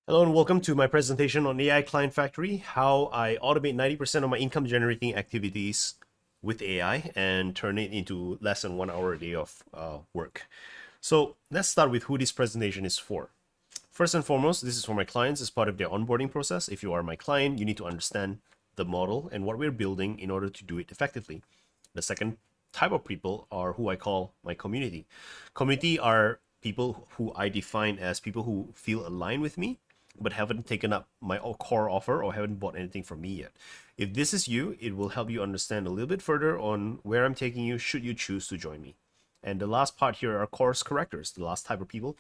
Hello and welcome to my presentation on AI Client Factory, how I automate 90% of my income generating activities with AI and turn it into less than 1 hour a day of work. So let's start with who this presentation is for. First and foremost, this is for my clients as part of their onboarding process. If you are my client, you need to understand the model and what we're building in order to do it effectively. The second type of people are who I call my community. Community are people who I define as people who feel aligned with me but haven't taken up my core offer or haven't bought anything from me yet. If this is you, it will help you understand a little bit further on where I'm taking you should you choose to join me. And the last part here are course correctors, the last type of people.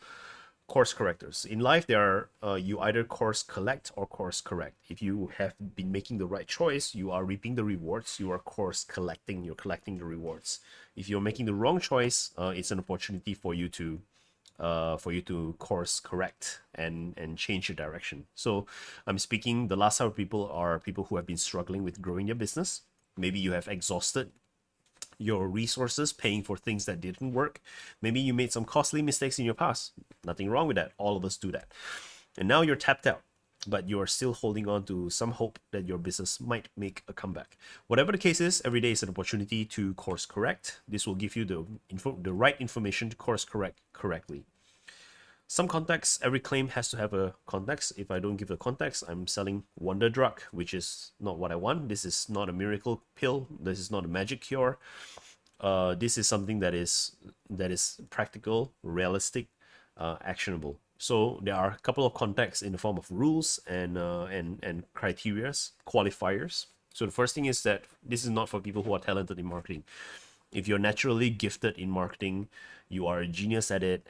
Course correctors. In life, there are you either course collect or course correct. If you have been making the right choice, you are reaping the rewards. You are course collecting. You're collecting the rewards. If you're making the wrong choice, it's an opportunity for you to course correct and change your direction. So I'm speaking. The last type of people are people who have been struggling with growing their business. Maybe you have exhausted your resources paying for things that didn't work. Maybe you made some costly mistakes in your past. Nothing wrong with that. All of us do that. And now you're tapped out, but you're still holding on to some hope that your business might make a comeback. Whatever the case is, every day is an opportunity to course correct. This will give you the right information to course correct correctly. Some context, every claim has to have a context. If I don't give a context, I'm selling wonder drug, which is not what I want. This is not a miracle pill. This is not a magic cure. This is something that is practical, realistic, actionable. So there are a couple of contexts in the form of rules and criterias, qualifiers. So the first thing is that this is not for people who are talented in marketing. If you're naturally gifted in marketing, you are a genius at it,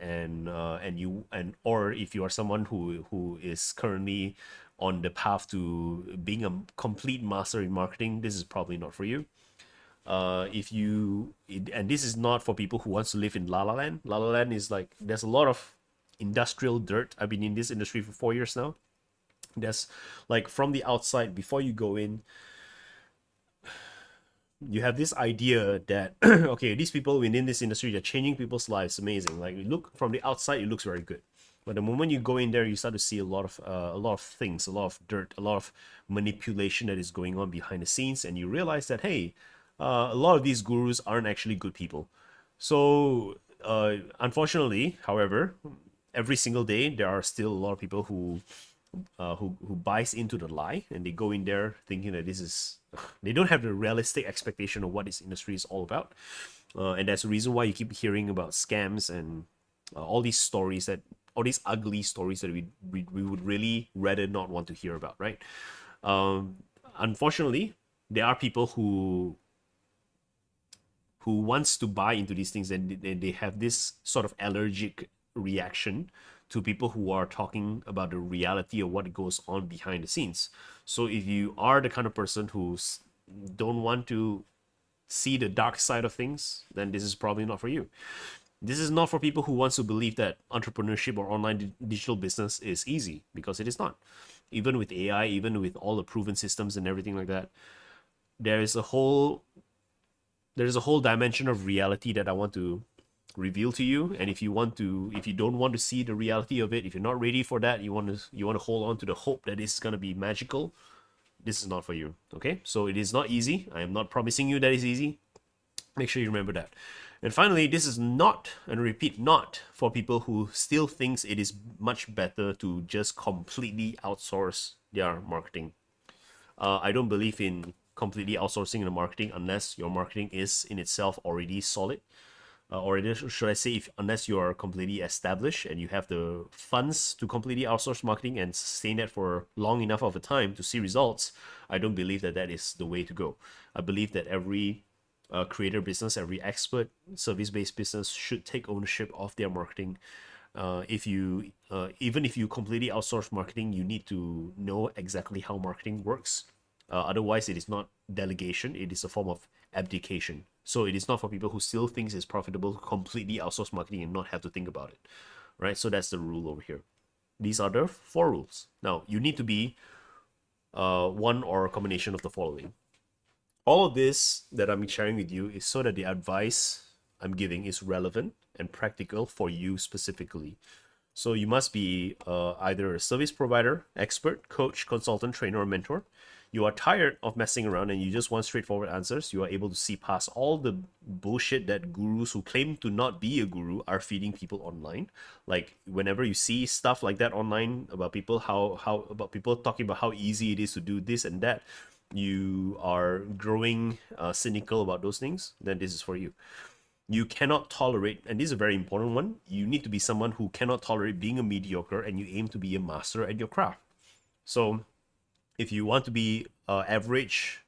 or if you are someone who is currently on the path to being a complete master in marketing, this is probably not for you. And this is not for people who wants to live in La La Land. La La Land is like there's a lot of industrial dirt. I've been in this industry for 4 years now. There's like from the outside before you go in, you have this idea that okay, these people within this industry are changing people's lives. Amazing. Like you look from the outside, it looks very good. But the moment you go in there, you start to see a lot of things, a lot of dirt, a lot of manipulation that is going on behind the scenes, and you realize that hey, a lot of these gurus aren't actually good people. So unfortunately, however, every single day there are still a lot of people who buys into the lie, and they go in there thinking that this is they don't have the realistic expectation of what this industry is all about, and that's the reason why you keep hearing about scams and all these ugly stories that we would really rather not want to hear about, right? Unfortunately, there are people who wants to buy into these things, and they have this sort of allergic reaction to people who are talking about the reality of what goes on behind the scenes. So if you are the kind of person who don't want to see the dark side of things, then this is probably not for you. This is not for people who wants to believe that entrepreneurship or online digital business is easy, because it is not. Even with AI, even with all the proven systems and everything like that, there is a whole dimension of reality that I want to reveal to you. And if you don't want to see the reality of it, if you're not ready for that, you want to hold on to the hope that it's going to be magical, this is not for you. Okay, so it is not easy. I am not promising you that it's easy. Make sure you remember that. And finally, this is not, and repeat, not for people who still thinks it is much better to just completely outsource their marketing. I don't believe in completely outsourcing the marketing unless your marketing is in itself already solid, or should I say, unless you are completely established and you have the funds to completely outsource marketing and sustain that for long enough of a time to see results. I don't believe that that is the way to go. I believe that every creator business, every expert service-based business should take ownership of their marketing. If you even if you completely outsource marketing, you need to know exactly how marketing works. Otherwise, it is not delegation; it is a form of abdication. So it is not for people who still thinks it's profitable to completely outsource marketing and not have to think about it, right? So that's the rule over here. These are the 4 rules. Now you need to be one or a combination of the following. All of this that I'm sharing with you is so that the advice I'm giving is relevant and practical for you specifically. So you must be either a service provider, expert, coach, consultant, trainer, or mentor. You are tired of messing around and you just want straightforward answers. You are able to see past all the bullshit that gurus who claim to not be a guru are feeding people online. Like whenever you see stuff like that online about people, how about people talking about how easy it is to do this and that, you are growing cynical about those things, then this is for you. You cannot tolerate, and this is a very important one, you need to be someone who cannot tolerate being a mediocre and you aim to be a master at your craft. So if you want to be an average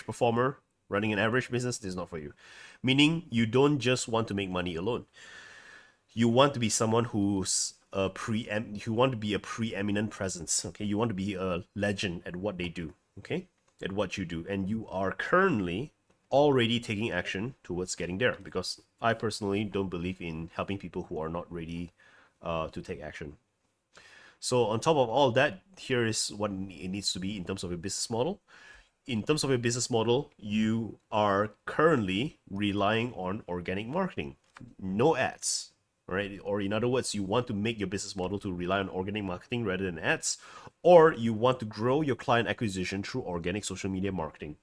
performer running an average business, this is not for you. Meaning you don't just want to make money alone. You want to be someone who's you want to be a preeminent presence. Okay, you want to be a legend at what they do. Okay, at what you do, and you are currently already taking action towards getting there. Because I personally don't believe in helping people who are not ready to take action. So on top of all that, here is what it needs to be in terms of your business model. In terms of your business model, you are currently relying on organic marketing, no ads, right? Or in other words, you want to make your business model to rely on organic marketing rather than ads, or you want to grow your client acquisition through organic social media marketing.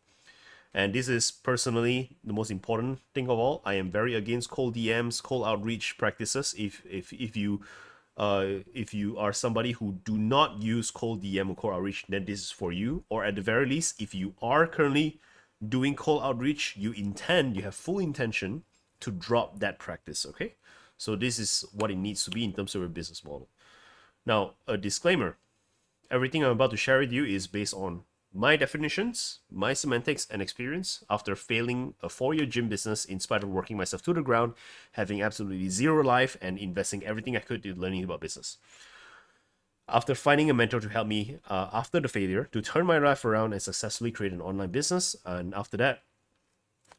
And this is personally the most important thing of all. I am very against cold DMs, cold outreach practices. If you are somebody who do not use cold DM or cold outreach, then this is for you. Or at the very least, if you are currently doing cold outreach, you have full intention to drop that practice, okay? So this is what it needs to be in terms of your business model. Now, a disclaimer. Everything I'm about to share with you is based on my definitions, my semantics, and experience after failing a 4-year gym business in spite of working myself to the ground, having absolutely zero life, and investing everything I could in learning about business. After finding a mentor to help me after the failure to turn my life around and successfully create an online business, and after that,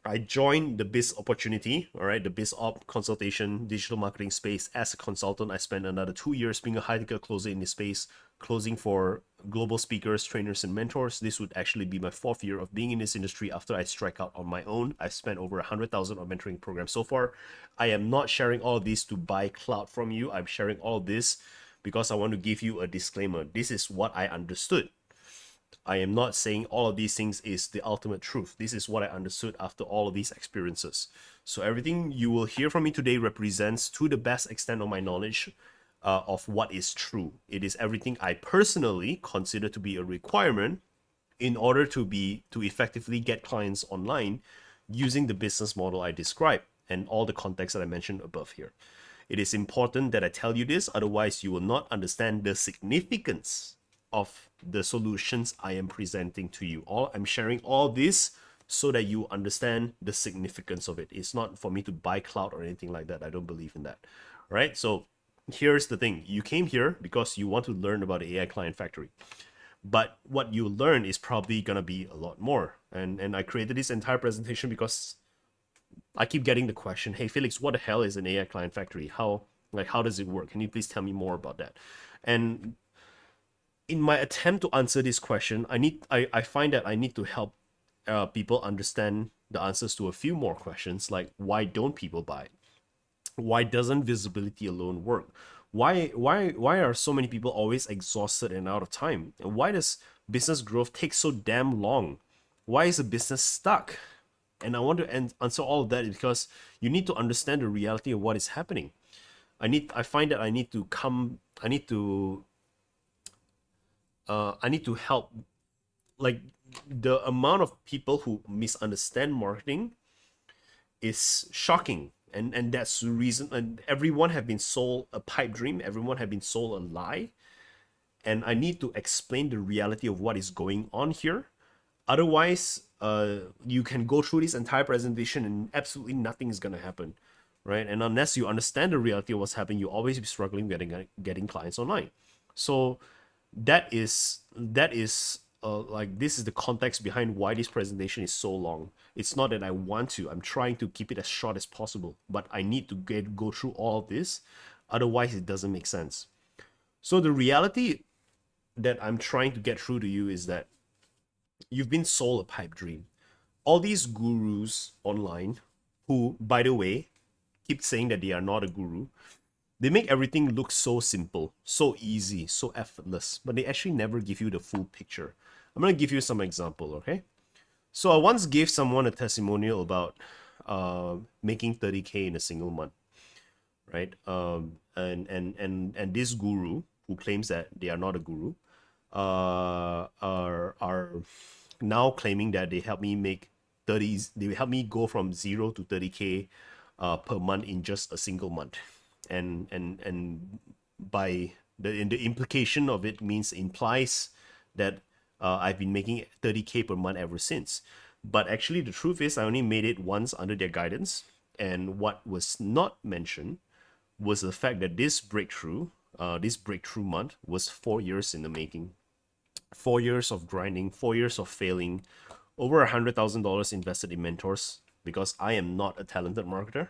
I joined the Biz Opportunity, all right, the Biz Op consultation digital marketing space as a consultant. I spent another 2 years being a high-ticket closer in this space, closing for global speakers, trainers, and mentors. This would actually be my 4th year of being in this industry after I strike out on my own. I've spent over 100,000 on mentoring programs so far. I am not sharing all of this to buy clout from you. I'm sharing all this because I want to give you a disclaimer. This is what I understood. I am not saying all of these things is the ultimate truth. This is what I understood after all of these experiences. So everything you will hear from me today represents, to the best extent of my knowledge, of what is true. It is everything I personally consider to be a requirement in order to effectively get clients online using the business model I described and all the context that I mentioned above here. It is important that I tell you this, otherwise you will not understand the significance of the solutions I am presenting to you. I'm sharing all this so that you understand the significance of it. It's not for me to buy clout or anything like that. I don't believe in that. Right? So here's the thing. You came here because you want to learn about the AI Client Factory. But what you learn is probably gonna be a lot more. And I created this entire presentation because I keep getting the question, hey Felix, what the hell is an AI Client Factory? How does it work? Can you please tell me more about that? And in my attempt to answer this question, I find that I need to help people understand the answers to a few more questions, like why don't people buy? Why doesn't visibility alone work? Why are so many people always exhausted and out of time? And why does business growth take so damn long? Why is a business stuck? And I want to answer all of that because you need to understand the reality of what is happening. I find that I need to help. Like, the amount of people who misunderstand marketing is shocking, and that's the reason. And everyone have been sold a pipe dream, everyone have been sold a lie, and I need to explain the reality of what is going on here. Otherwise, you can go through this entire presentation and absolutely nothing is gonna happen, right? And unless you understand the reality of what's happening, you'll always be struggling getting clients online. So that is like, this is the context behind why this presentation is so long. It's not that I want to. I'm trying to keep it as short as possible, but I need to go through all of this. Otherwise, it doesn't make sense. So the reality that I'm trying to get through to you is that you've been sold a pipe dream. All these gurus online, who, by the way, keep saying that they are not a guru, They make everything look so simple, so easy, so effortless, but they actually never give you the full picture. I'm going to give you some example, okay? So I once gave someone a testimonial about making 30K in a single month, right? And this guru who claims that they are not a guru are now claiming that they help me make 30s. They help me go from 0 to 30K per month in just a single month, and by the implication of it means implies that I've been making 30K per month ever since. But actually, the truth is, I only made it once under their guidance. And what was not mentioned was the fact that this breakthrough month, was 4 years in the making. 4 years of grinding, 4 years of failing, over $100,000 invested in mentors because I am not a talented marketer,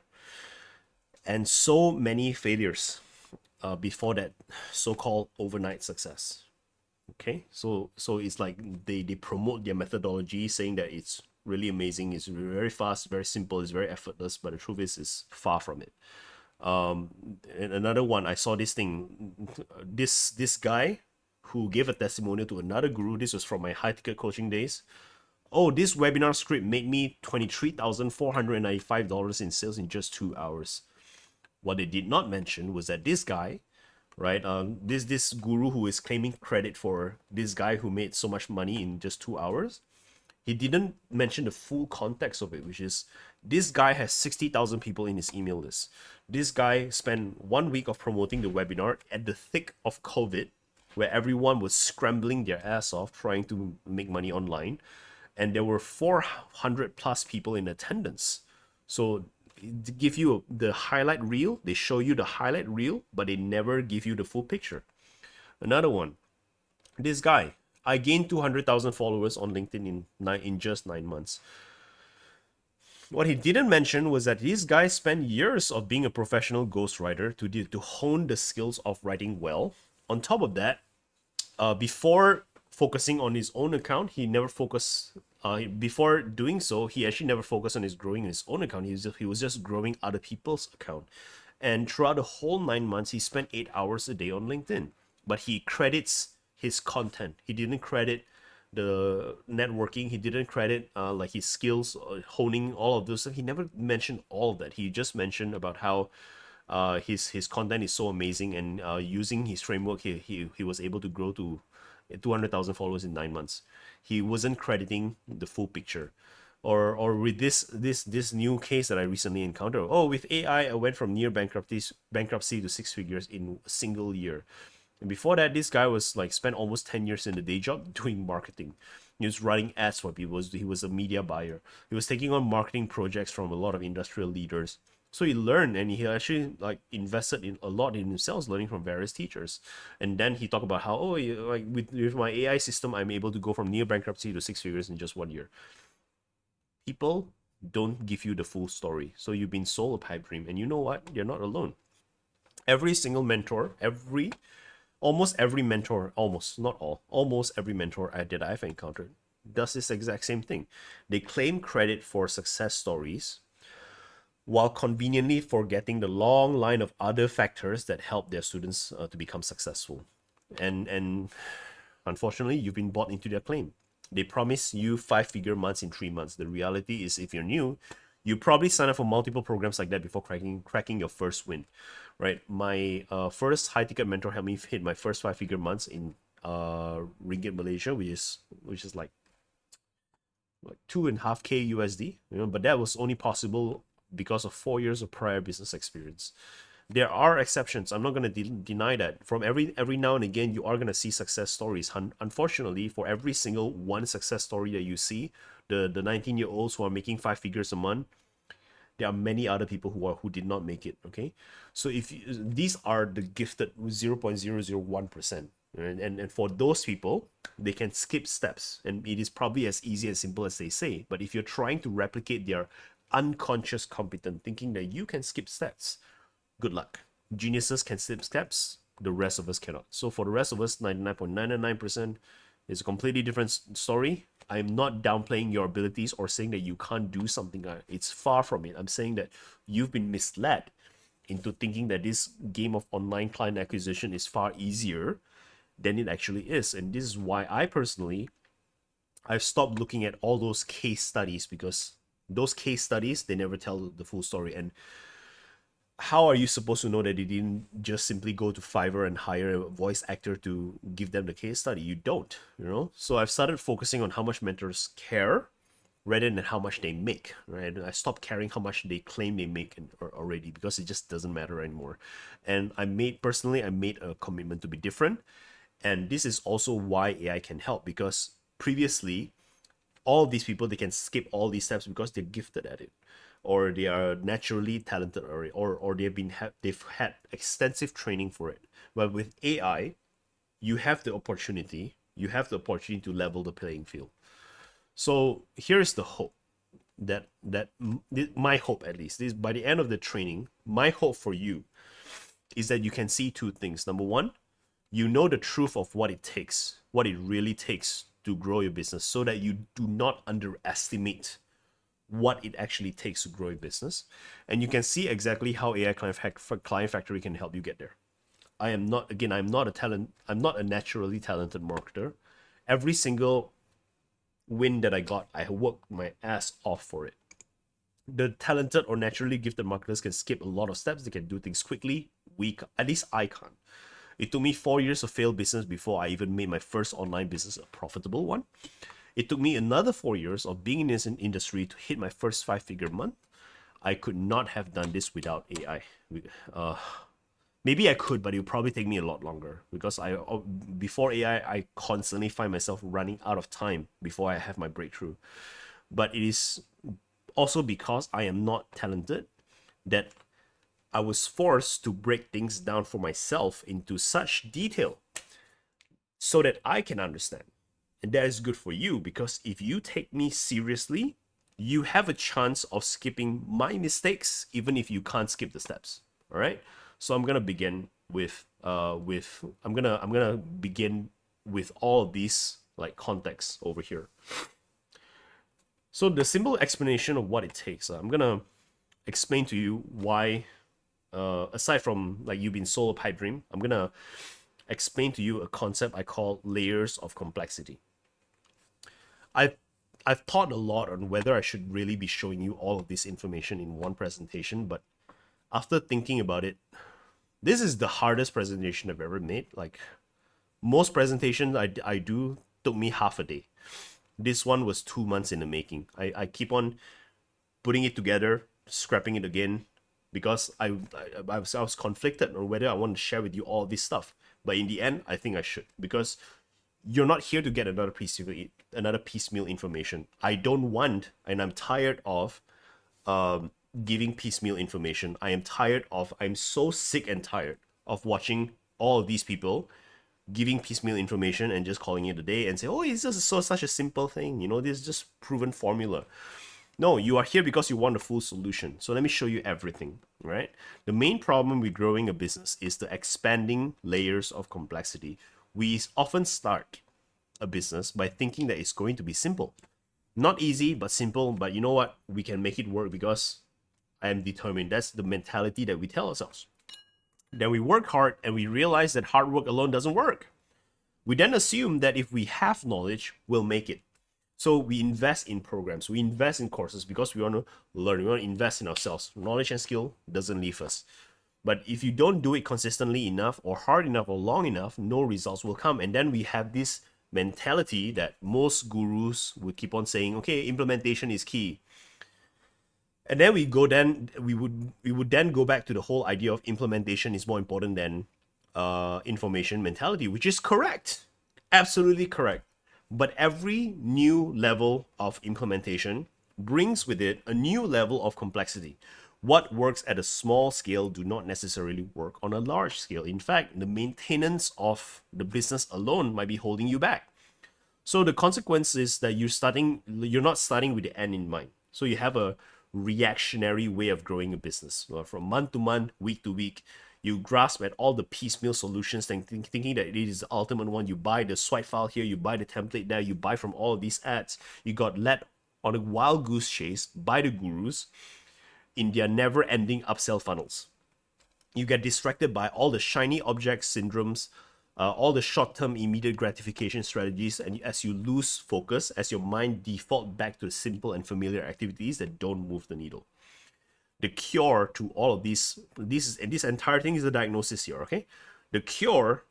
and so many failures before that so-called overnight success. Okay, so it's like they promote their methodology, saying that it's really amazing, it's very fast, very simple, it's very effortless, but the truth is, it's far from it. And another one, I saw this thing, this guy who gave a testimonial to another guru. This was from my high ticket coaching days. Oh, this webinar script made me $23,495 in sales in just 2 hours. What they did not mention was that this guy, right, this guru who is claiming credit for this guy who made so much money in just 2 hours, he didn't mention the full context of it, which is this guy has 60,000 people in his email list. This guy spent 1 week of promoting the webinar at the thick of COVID, where everyone was scrambling their ass off trying to make money online. And there were 400 plus people in attendance. So to give you the highlight reel, they show you the highlight reel, but they never give you the full picture. Another one, this guy, I gained 200,000 followers on LinkedIn in just 9 months. What he didn't mention was that this guy spent years of being a professional ghostwriter to hone the skills of writing well. On top of that, before focusing on his own account, he never focused. Before doing so, he actually never focused on his growing his own account. He was just growing other people's account. And throughout the whole 9 months, he spent 8 hours a day on LinkedIn. But he credits his content. He didn't credit the networking. He didn't credit like his skills, honing all of those stuff. He never mentioned all of that. He just mentioned about how his content is so amazing, and using his framework, he was able to grow to 200,000 followers in 9 months. He wasn't crediting the full picture. Or with this new case that I recently encountered. Oh, with AI, I went from near bankruptcy to 6 figures in a single year. And before that, this guy was like spent almost 10 years in the day job doing marketing. He was running ads for people. He was a media buyer. He was taking on marketing projects from a lot of industrial leaders. So he learned, and he actually like invested in a lot in himself, learning from various teachers. And then he talked about how, oh, like with my AI system, I'm able to go from near bankruptcy to 6 figures in just 1 year. People don't give you the full story. So you've been sold a pipe dream, and you know what? You're not alone. Every single mentor, almost every mentor, not all, almost every mentor that I've encountered does this exact same thing. They claim credit for success stories while conveniently forgetting the long line of other factors that help their students to become successful. And unfortunately, you've been bought into their claim. They promise you 5-figure months in 3 months. The reality is, if you're new, you probably sign up for multiple programs like that before cracking your first win, right? My first high ticket mentor helped me hit my first 5-figure months in ringgit Malaysia, which is like 2.5K USD, but that was only possible because of 4 years of prior business experience. There are exceptions. I'm not going to deny that. From every now and again, you are going to see success stories. Unfortunately, for every single one success story that you see, the 19-year-olds who are making 5 figures a month, there are many other people who did not make it. Okay, so these are the gifted 0.001%, and for those people, they can skip steps, and it is probably as easy and simple as they say. But if you're trying to replicate their unconscious competence, thinking that you can skip steps, good luck. Geniuses can skip steps, the rest of us cannot. So for the rest of us, 99.999% is a completely different story. I'm not downplaying your abilities or saying that you can't do something. It's far from it. I'm saying that you've been misled into thinking that this game of online client acquisition is far easier than it actually is. And this is why I've stopped looking at all those case studies, because those case studies, they never tell the full story. And how are you supposed to know that they didn't just simply go to Fiverr and hire a voice actor to give them the case study? You don't, you know? So I've started focusing on how much mentors care rather than how much they make, right? I stopped caring how much they claim they make already, because it just doesn't matter anymore. And I made a commitment to be different. And this is also why AI can help, because previously, all these people, they can skip all these steps because they're gifted at it, or they are naturally talented, or they've had extensive training for it. But with AI, you have the opportunity to level the playing field. So here is the hope, that my hope, at least, is by the end of the training, my hope for you is that you can see two things. Number one, you know the truth of what it really takes to grow your business, so that you do not underestimate what it actually takes to grow your business. And you can see exactly how AI Client Factory can help you get there. I'm not a naturally talented marketer. Every single win that I got, I worked my ass off for it. The talented or naturally gifted marketers can skip a lot of steps. They can do things quickly. At least I can't. It took me 4 years of failed business before I even made my first online business a profitable one. It took me another 4 years of being in this industry to hit my first 5-figure month. I could not have done this without AI. Maybe I could, but it would probably take me a lot longer, because before AI, I constantly find myself running out of time before I have my breakthrough. But it is also because I am not talented that I was forced to break things down for myself into such detail so that I can understand. And that is good for you, because if you take me seriously, you have a chance of skipping my mistakes, even if you can't skip the steps. All right. So I'm gonna begin with begin with all of these like context over here. So the simple explanation of what it takes, I'm gonna explain to you why. Aside from like you've been sold a pipe dream, I'm gonna explain to you a concept I call layers of complexity. I've thought a lot on whether I should really be showing you all of this information in one presentation, but after thinking about it, this is the hardest presentation I've ever made. Like most presentations I do took me half a day. This one was 2 months in the making. I keep on putting it together, scrapping it again, because I was conflicted on whether I want to share with you all this stuff. But in the end, I think I should, because you're not here to get another piecemeal information. I don't want, and I'm tired of giving piecemeal information. I'm so sick and tired of watching all of these people giving piecemeal information and just calling it a day and say, oh, it's just such a simple thing. You know, this is just proven formula. No, you are here because you want a full solution. So let me show you everything, right? The main problem with growing a business is the expanding layers of complexity. We often start a business by thinking that it's going to be simple. Not easy, but simple. But you know what? We can make it work because I am determined. That's the mentality that we tell ourselves. Then we work hard and we realize that hard work alone doesn't work. We then assume that if we have knowledge, we'll make it. So we invest in programs, we invest in courses because we want to learn, we want to invest in ourselves. Knowledge and skill doesn't leave us. But if you don't do it consistently enough or hard enough or long enough, no results will come. And then we have this mentality that most gurus would keep on saying, okay, implementation is key. And then we would then go back to the whole idea of implementation is more important than information mentality, which is correct. Absolutely correct. But every new level of implementation brings with it a new level of complexity. What works at a small scale do not necessarily work on a large scale. In fact, the maintenance of the business alone might be holding you back. So the consequence is that you're not starting with the end in mind. So you have a reactionary way of growing a business. From month to month, week to week, you grasp at all the piecemeal solutions, thinking that it is the ultimate one. You buy the swipe file here, you buy the template there, you buy from all of these ads. You got led on a wild goose chase by the gurus in their never-ending upsell funnels. You get distracted by all the shiny object syndromes, all the short-term immediate gratification strategies, and as you lose focus, as your mind default back to the simple and familiar activities that don't move the needle. The cure to all of this entire thing is the diagnosis here, okay? The cure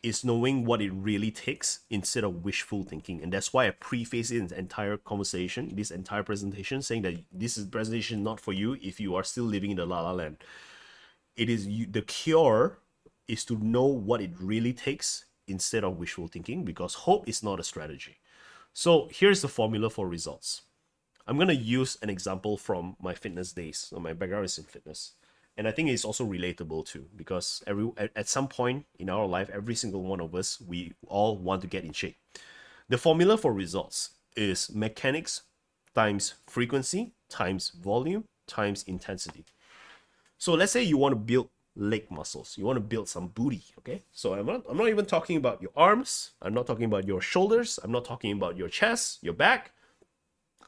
is knowing what it really takes instead of wishful thinking. And that's why I preface this entire conversation, this entire presentation, saying that this is presentation not for you if you are still living in the la la land. It is the cure is to know what it really takes instead of wishful thinking, because hope is not a strategy. So here's the formula for results. I'm going to use an example from my fitness days. So my background is in fitness. And I think it's also relatable too, because at some point in our life, every single one of us, we all want to get in shape. The formula for results is mechanics times frequency times volume times intensity. So let's say you want to build leg muscles. You want to build some booty, okay? So I'm not even talking about your arms. I'm not talking about your shoulders. I'm not talking about your chest, your back.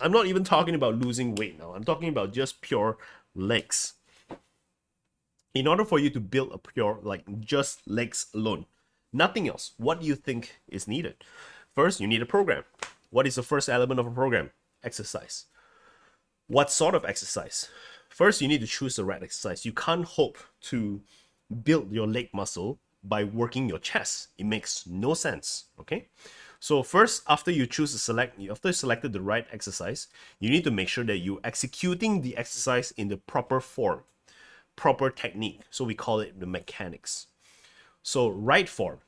I'm not even talking about losing weight now. I'm talking about just pure legs. In order for you to build a pure, like just legs alone, nothing else, what do you think is needed? First, you need a program. What is the first element of a program? Exercise. What sort of exercise? First, you need to choose the right exercise. You can't hope to build your leg muscle by working your chest. It makes no sense, okay? So first, after you selected the right exercise, you need to make sure that you're executing the exercise in the proper form, proper technique. So we call it the mechanics. So right form,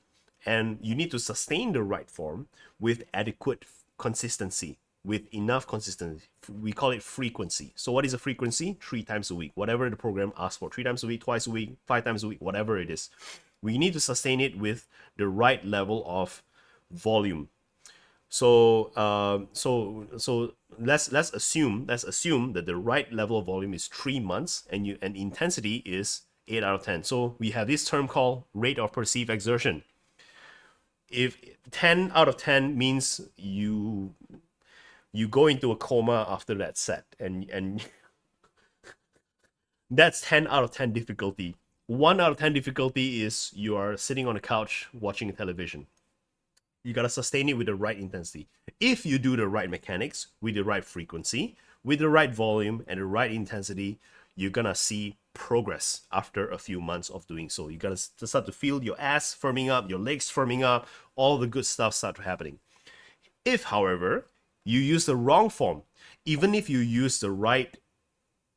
and you need to sustain the right form with adequate consistency, with enough consistency. We call it frequency. So what is a frequency? 3 times a week, whatever the program asks for. 3 times a week, twice a week, 5 times a week, whatever it is. We need to sustain it with the right level of volume. So let's assume that the right level of volume is 3 months, and intensity is 8 out of 10. So we have this term called rate of perceived exertion. If 10 out of 10 means you go into a coma after that set, and that's 10 out of 10 difficulty. 1 out of 10 difficulty is you are sitting on a couch watching television. You gotta sustain it with the right intensity. If you do the right mechanics, with the right frequency, with the right volume and the right intensity, you're gonna see progress after a few months of doing so. You gotta start to feel your ass firming up, your legs firming up, all the good stuff start happening. If, however, you use the wrong form, even if you use the right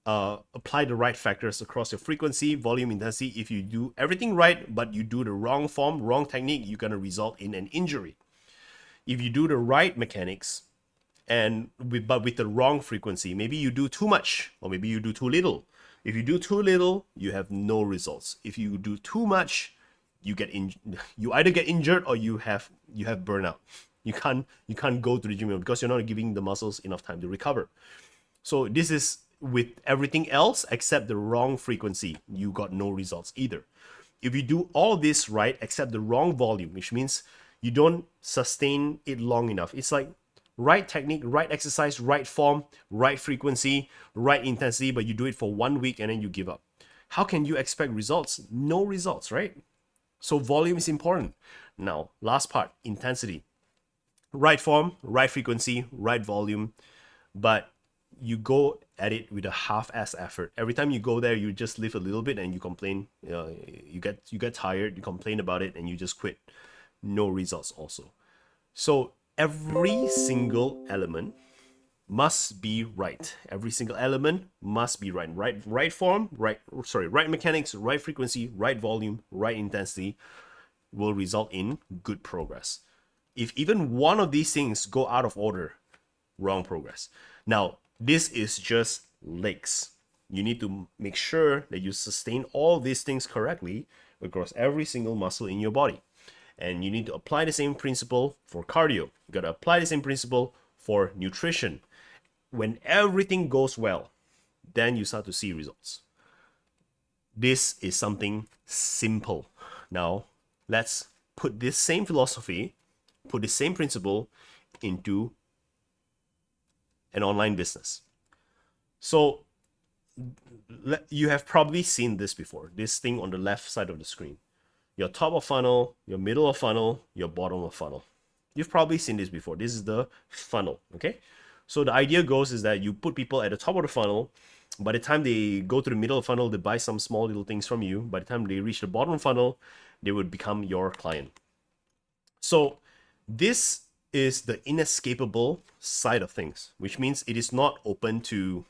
apply the right factors across your frequency, volume, intensity. If you do everything right, but you do the wrong form, wrong technique, you're going to result in an injury. If you do the right mechanics, but with the wrong frequency, maybe you do too much, or maybe you do too little. If you do too little, you have no results. If you do too much, you either get injured or you have burnout. You can't go to the gym because you're not giving the muscles enough time to recover. So this is with everything else except the wrong frequency. You got no results either. If you do all this right except the wrong volume, which means you don't sustain it long enough. It's like right technique, right exercise, right form, right frequency, right intensity, but you do it for 1 week and then you give up. How can you expect results? No results, right? So volume is important. Now, last part, intensity. Right form, right frequency, right volume, but you go at it with a half-ass effort. Every time you go there, you just lift a little bit and you complain. You get tired, you complain about it, and you just quit. No results also. So every single element must be right. Every single element must be right. Right form, right mechanics, right frequency, right volume, right intensity will result in good progress. If even one of these things go out of order, wrong progress. Now, this is just legs. You need to make sure that you sustain all these things correctly across every single muscle in your body. And you need to apply the same principle for cardio. You got to apply the same principle for nutrition. When everything goes well, then you start to see results. This is something simple. Now, let's put this same philosophy, put the same principle into an online business. So you have probably seen this before. This thing on the left side of the screen. Your top of funnel, your middle of funnel, your bottom of funnel. You've probably seen this before. This is the funnel, okay? So the idea goes is that you put people at the top of the funnel. By the time they go to the middle of the funnel, they buy some small little things from you. By the time they reach the bottom of the funnel, they would become your client. So this is the inescapable side of things, which means it is not open to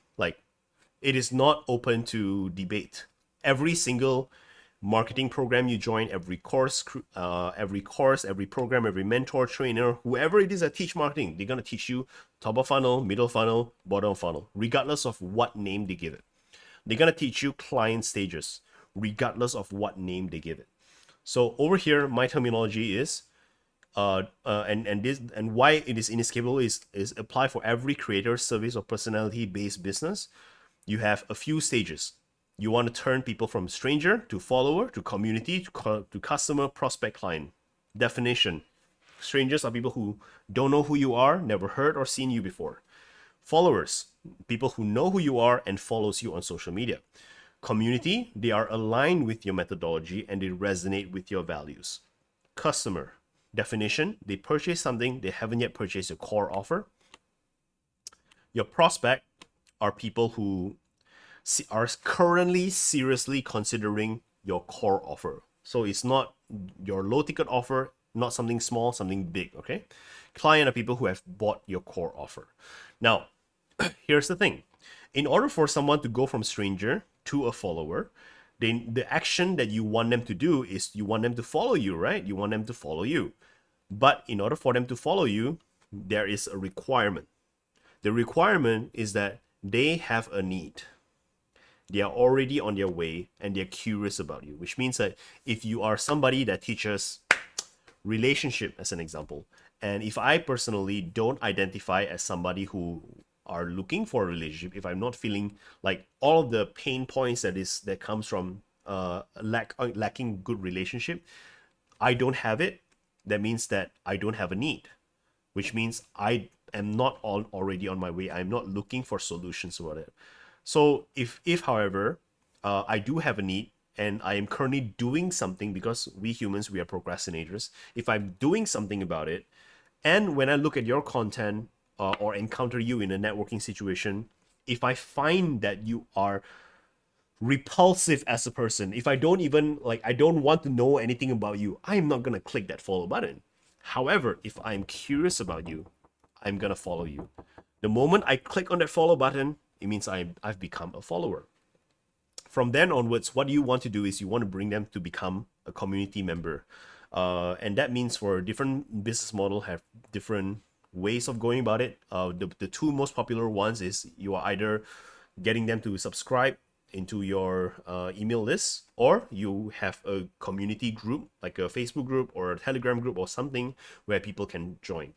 debate. Every single marketing program you join, every course, every program, every mentor, trainer, whoever it is that teach marketing, they're gonna teach you top of funnel, middle funnel, bottom funnel, regardless of what name they give it. They're gonna teach you client stages, regardless of what name they give it. So over here, my terminology is and why it is inescapable is apply for every creator, service, or personality based business. You have a few stages. You want to turn people from stranger to follower to community to customer, prospect, client. Definition: strangers are people who don't know who you are, never heard or seen you before. Followers: people who know who you are and follows you on social media. Community: they are aligned with your methodology and they resonate with your values. Customer: definition: they purchase something, they haven't yet purchased your core offer. Your prospect are people who are currently seriously considering your core offer. So it's not your low ticket offer, not something small, something big, okay? Client are people who have bought your core offer. Now, here's the thing. In order for someone to go from stranger to a follower, then the action that you want them to do is you want them to follow you, right? You want them to follow you. But in order for them to follow you, there is a requirement. The requirement is that they have a need. They are already on their way and they're curious about you, which means that if you are somebody that teaches relationship as an example, and if I personally don't identify as somebody who are looking for a relationship, if I'm not feeling like all of the pain points that comes from lacking good relationship, I don't have it, that means that I don't have a need, which means I am not already on my way. I'm not looking for solutions about it. So if however, I do have a need and I am currently doing something, because we humans, we are procrastinators. If I'm doing something about it, and when I look at your content or encounter you in a networking situation, if I find that you are repulsive as a person, if I don't even I don't want to know anything about you, I'm not gonna click that follow button. However, if I'm curious about you, I'm gonna follow you. The moment I click on that follow button, it means I've become a follower. From then onwards, what you want to do is you want to bring them to become a community member. And that means for different business model have different ways of going about it. The two most popular ones is you are either getting them to subscribe into your email list, or you have a community group like a Facebook group or a Telegram group or something where people can join.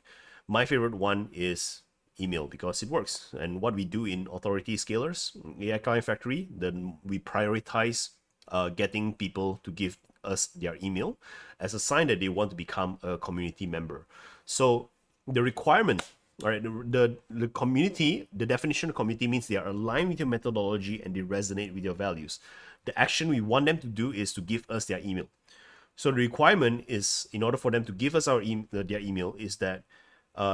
My favorite one is email because it works. And what we do in Authority Scalers, AI Client Factory, then we prioritize getting people to give us their email as a sign that they want to become a community member. So the requirement, all right, the community, the definition of community means they are aligned with your methodology and they resonate with your values. The action we want them to do is to give us their email. So the requirement is, in order for them to give us their email, is that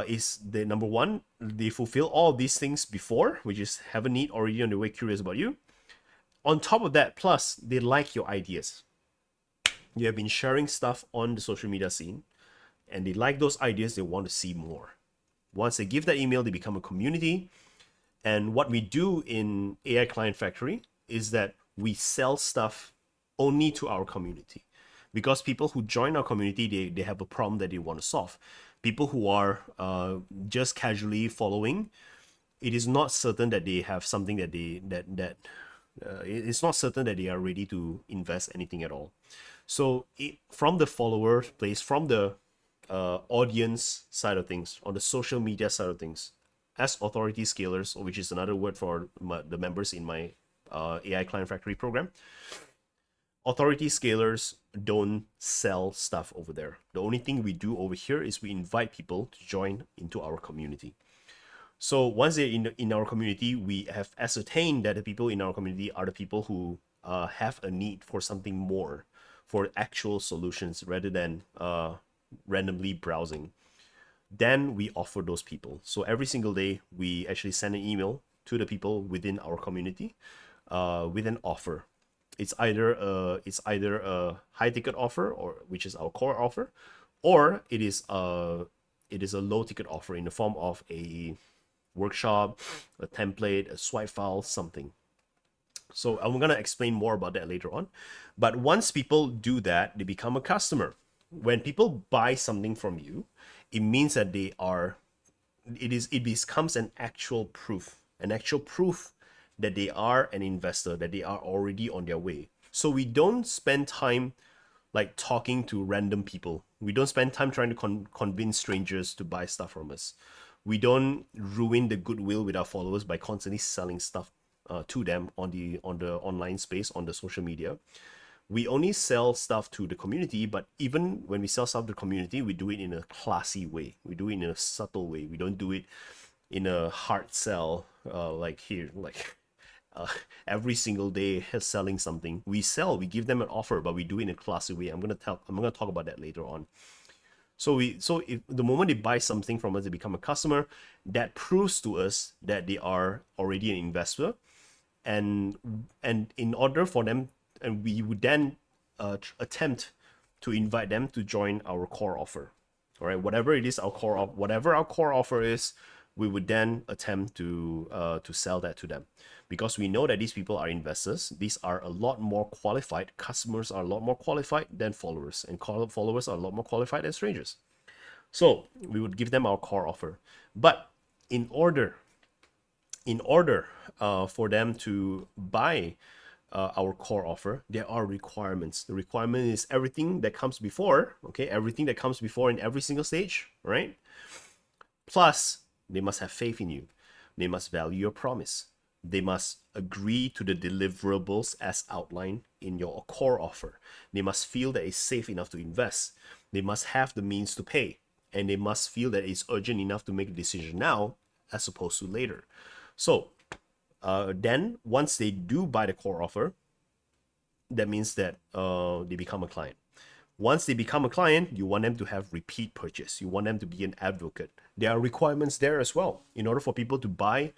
is the number one, they fulfill all of these things before, which is have a need, already on the way, curious about you. On top of that, plus they like your ideas. You have been sharing stuff on the social media scene and they like those ideas, they want to see more. Once they give that email, they become a community. And what we do in AI Client Factory is that we sell stuff only to our community, because people who join our community, they have a problem that they want to solve. People who are just casually following, it is not certain that they have something that it's not certain that they are ready to invest anything at all. So from the follower place, from the audience side of things, on the social media side of things, as Authority Scalers, which is another word for the members in my AI Client Factory program, Authority Scalers don't sell stuff over there. The only thing we do over here is we invite people to join into our community. So once they're in our community, we have ascertained that the people in our community are the people who have a need for something more, for actual solutions rather than randomly browsing. Then we offer those people. So every single day, we actually send an email to the people within our community with an offer. It's either a high ticket offer, or which is our core offer, or it is a low ticket offer in the form of a workshop, a template, a swipe file, something. So I'm gonna explain more about that later on. But once people do that, they become a customer. When people buy something from you, it means that it becomes an actual proof that they are an investor, that they are already on their way. So we don't spend time like talking to random people. We don't spend time trying to convince strangers to buy stuff from us. We don't ruin the goodwill with our followers by constantly selling stuff to them on the online space, on the social media. We only sell stuff to the community, but even when we sell stuff to the community, we do it in a classy way. We do it in a subtle way. We don't do it in a hard sell, like here, like uh, every single day selling something. We give them an offer, but we do it in a classy way. I'm gonna talk about that later on. So if the moment they buy something from us, they become a customer. That proves to us that they are already an investor, and in order for them, and we would then attempt to invite them to join our core offer. All right, whatever our core offer is, we would then attempt to sell that to them, because we know that these people are investors. These are a lot more qualified. Customers are a lot more qualified than followers, and followers are a lot more qualified than strangers. So we would give them our core offer. But in order for them to buy our core offer, there are requirements. The requirement is everything that comes before, okay? Everything that comes before in every single stage, right? Plus, they must have faith in you. They must value your promise. They must agree to the deliverables as outlined in your core offer. They must feel that it's safe enough to invest. They must have the means to pay. And they must feel that it's urgent enough to make a decision now as opposed to later. So then once they do buy the core offer, that means that they become a client. Once they become a client, you want them to have repeat purchase. You want them to be an advocate. There are requirements there as well. In order for people to buy,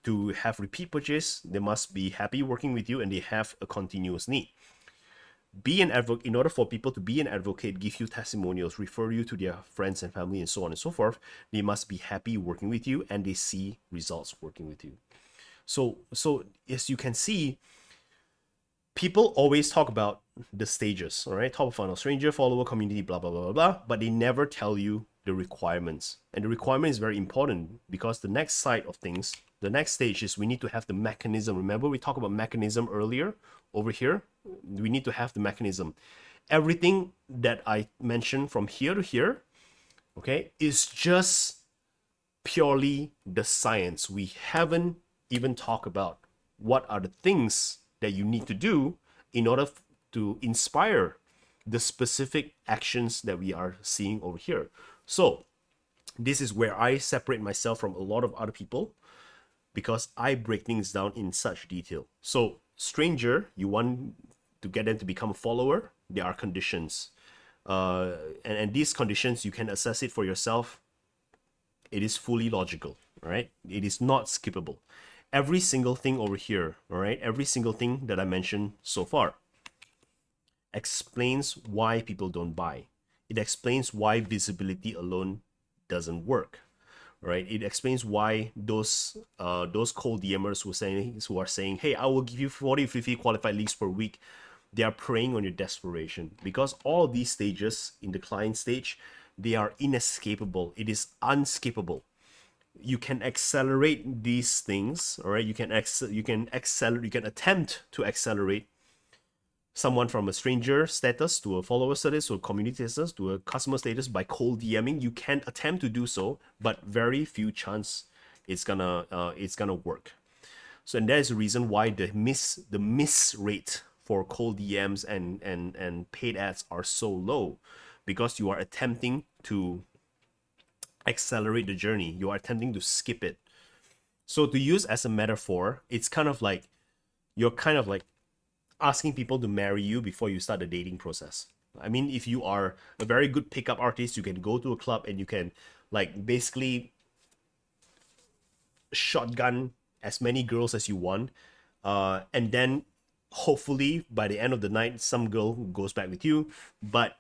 to have repeat purchase, they must be happy working with you and they have a continuous need. Be an advocate. In order for people to be an advocate, give you testimonials, refer you to their friends and family, and so on and so forth, they must be happy working with you and they see results working with you. So as you can see, people always talk about the stages, all right? Top of funnel, stranger, follower, community, blah, blah, blah, blah, blah, but they never tell you the requirements. And the requirement is very important, because the next side of things, the next stage is we need to have the mechanism. Remember, we talked about mechanism earlier over here? We need to have the mechanism. Everything that I mentioned from here to here, okay, is just purely the science. We haven't even talked about what are the things that you need to do in order to inspire the specific actions that we are seeing over here. So this is where I separate myself from a lot of other people, because I break things down in such detail. So stranger, you want to get them to become a follower, there are conditions. And these conditions, you can assess it for yourself. It is fully logical, right? It is not skippable. Every single thing over here, all right? Every single thing that I mentioned so far explains why people don't buy. It explains why visibility alone doesn't work, right? It explains why those cold DMers who are saying, hey, I will give you 40, 50 qualified leads per week. They are preying on your desperation, because all these stages in the client stage, they are inescapable. It is unskippable. You can accelerate these things, all right? You can attempt to accelerate someone from a stranger status to a follower status to a community status to a customer status by cold DMing. You can attempt to do so, but very few chance it's gonna work. So, and that is the reason why the miss rate for cold DMs and paid ads are so low, because you are attempting to accelerate the journey. You are attempting to skip it. So to use as a metaphor, it's kind of like you're kind of like asking people to marry you before you start the dating process. I mean, if you are a very good pickup artist, you can go to a club and you can like basically shotgun as many girls as you want, and then hopefully by the end of the night, some girl goes back with you. But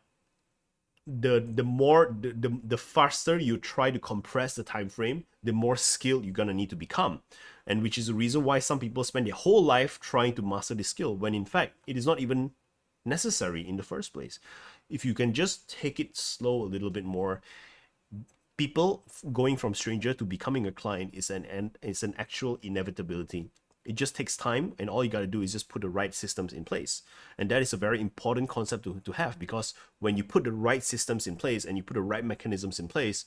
the faster you try to compress the time frame, the more skilled you're gonna need to become, and which is the reason why some people spend their whole life trying to master this skill when in fact it is not even necessary in the first place. If you can just take it slow a little bit more, people going from stranger to becoming a client is an actual inevitability. It just takes time, and all you got to do is just put the right systems in place. And that is a very important concept to have, because when you put the right systems in place and you put the right mechanisms in place,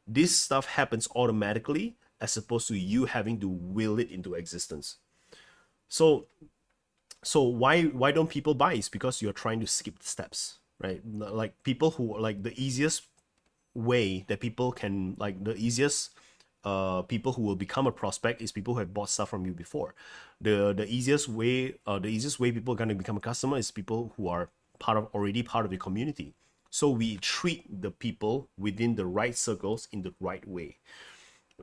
this stuff happens automatically as opposed to you having to will it into existence. So why don't people buy? It's because you're trying to skip the steps, right? Like people who like the easiest way that people can like the easiest people who will become a prospect is people who have bought stuff from you before. The easiest way people are going to become a customer is people who are already part of the community. So we treat the people within the right circles in the right way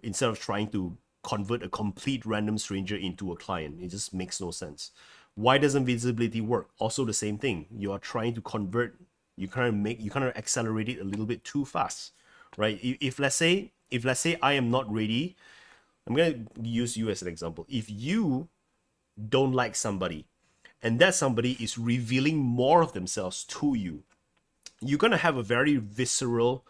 instead of trying to convert a complete random stranger into a client. It just makes no sense. Why doesn't visibility work? Also the same thing. You are trying to convert, you kind of accelerate it a little bit too fast, right? If let's say I am not ready, I'm gonna use you as an example. If you don't like somebody and that somebody is revealing more of themselves to you, you're gonna have a very visceral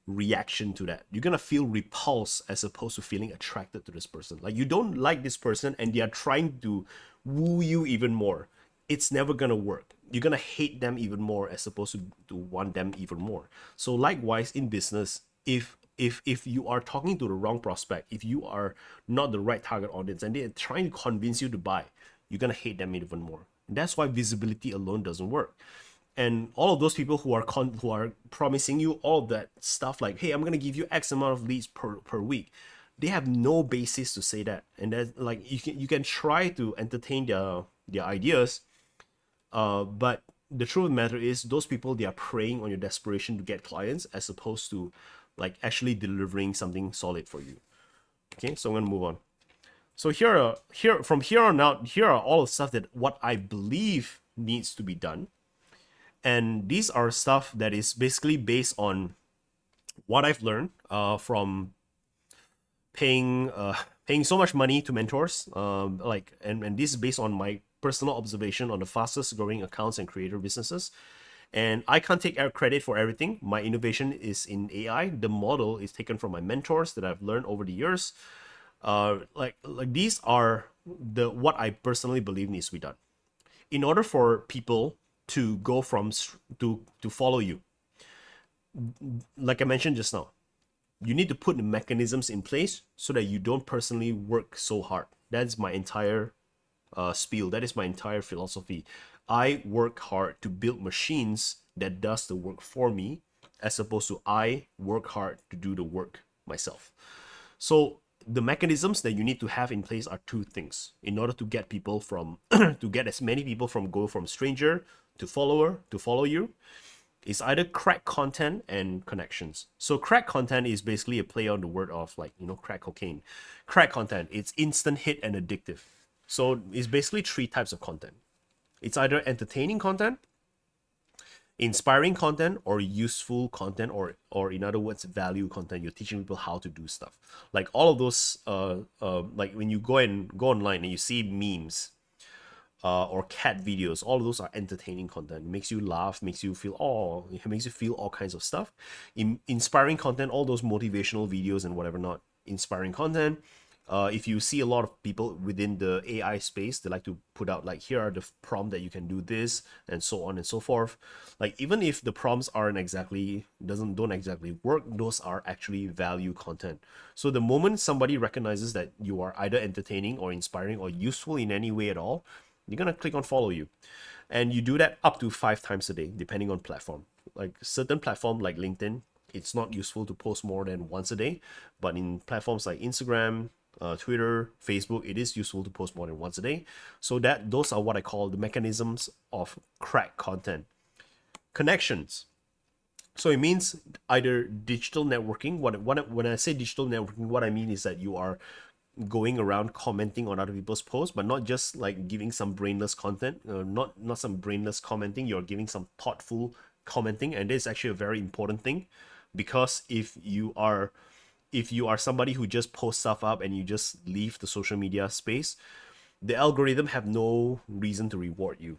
reaction to that. You're gonna feel repulsed as opposed to feeling attracted to this person. Like you don't like this person and they are trying to woo you even more. It's never gonna work. You're gonna hate them even more as opposed to want them even more. So likewise in business, if you are talking to the wrong prospect, if you are not the right target audience and they're trying to convince you to buy, you're gonna hate them even more. And that's why visibility alone doesn't work. And all of those people who are promising you all of that stuff, like, hey, I'm gonna give you X amount of leads per week, they have no basis to say that. And that, like, you can try to entertain their ideas, but the truth of the matter is those people, they are preying on your desperation to get clients as opposed to like actually delivering something solid for you. Okay, so I'm gonna move on. So from here on out, here are all the stuff that what I believe needs to be done. And these are stuff that is basically based on what I've learned from paying so much money to mentors. And this is based on my personal observation on the fastest growing accounts and creator businesses. And I can't take credit for everything. My innovation is in AI. The model is taken from my mentors that I've learned over the years. Like these are the what I personally believe needs to be done in order for people to go from to follow you. Like I mentioned just now, you need to put the mechanisms in place so that you don't personally work so hard. That's my entire spiel. That is my entire philosophy. I work hard to build machines that does the work for me, as opposed to I work hard to do the work myself. So the mechanisms that you need to have in place are two things in order to get people from to get as many people from go from stranger to follower to follow you. It's either crack content and connections. So crack content is basically a play on the word of, like, crack cocaine. Crack content, it's instant hit and addictive. So it's basically three types of content. It's either entertaining content, inspiring content, or useful content, or in other words, value content. You're teaching people how to do stuff. Like all of those, like when you go online and you see memes, or cat videos, all of those are entertaining content. It makes you laugh, makes you feel it makes you feel all kinds of stuff. Inspiring content, all those motivational videos and whatever, not inspiring content. If you see a lot of people within the AI space, they like to put out like, here are the prompt that you can do this, and so on and so forth. Like even if the prompts don't exactly work, those are actually value content. So the moment somebody recognizes that you are either entertaining or inspiring or useful in any way at all, you're gonna click on follow you. And you do that up to 5 times a day, depending on platform. Like certain platform like LinkedIn, it's not useful to post more than once a day. But in platforms like Instagram, Twitter, Facebook, it is useful to post more than once a day. So that those are what I call the mechanisms of crack content. Connections. So it means either digital networking. When I say digital networking, what I mean is that you are going around commenting on other people's posts, but not just like giving some brainless content, not some brainless commenting. You're giving some thoughtful commenting, and this is actually a very important thing, because if you are somebody who just posts stuff up and you just leave the social media space, the algorithm have no reason to reward you.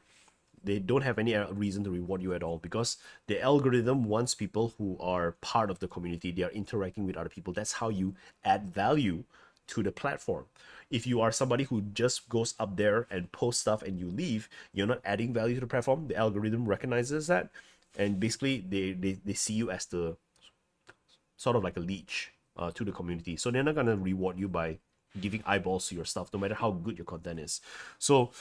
They don't have any reason to reward you at all, because the algorithm wants people who are part of the community. They are interacting with other people. That's how you add value to the platform. If you are somebody who just goes up there and posts stuff and you leave, you're not adding value to the platform. The algorithm recognizes that, and basically they see you as the sort of like a leech to the community. So they're not gonna reward you by giving eyeballs to your stuff, no matter how good your content is. So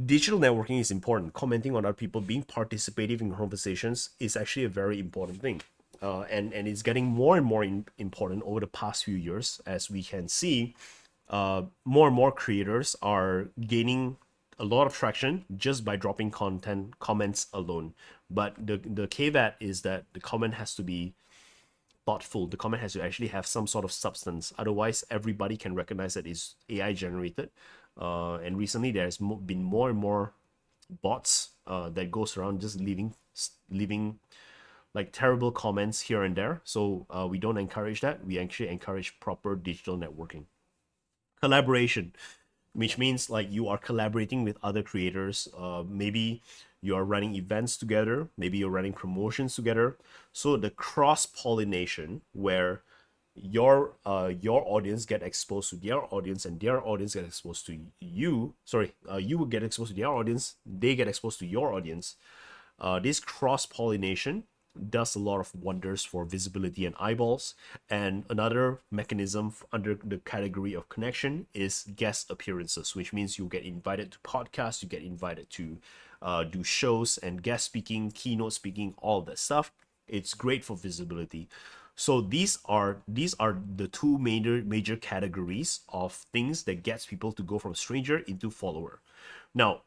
digital networking is important. Commenting on other people, being participative in conversations is actually a very important thing. And it's getting more and more important over the past few years, as we can see. More and more creators are gaining a lot of traction just by dropping content comments alone. But the caveat is that the comment has to be thoughtful. The comment has to actually have some sort of substance. Otherwise, everybody can recognize that it's AI generated. And recently, there's been more and more bots that goes around just leaving like terrible comments here and there. So we don't encourage that. We actually encourage proper digital networking. Collaboration, which means like you are collaborating with other creators. Maybe you are running events together, maybe you're running promotions together. So the cross pollination, where your audience get exposed to their audience and their audience get exposed to you. You will get exposed to their audience, they get exposed to your audience. This cross pollination does a lot of wonders for visibility and eyeballs. And another mechanism under the category of connection is guest appearances, which means you get invited to podcasts, you get invited to do shows and guest speaking, keynote speaking, all that stuff. It's great for visibility. So these are the two major categories of things that gets people to go from stranger into follower. Now,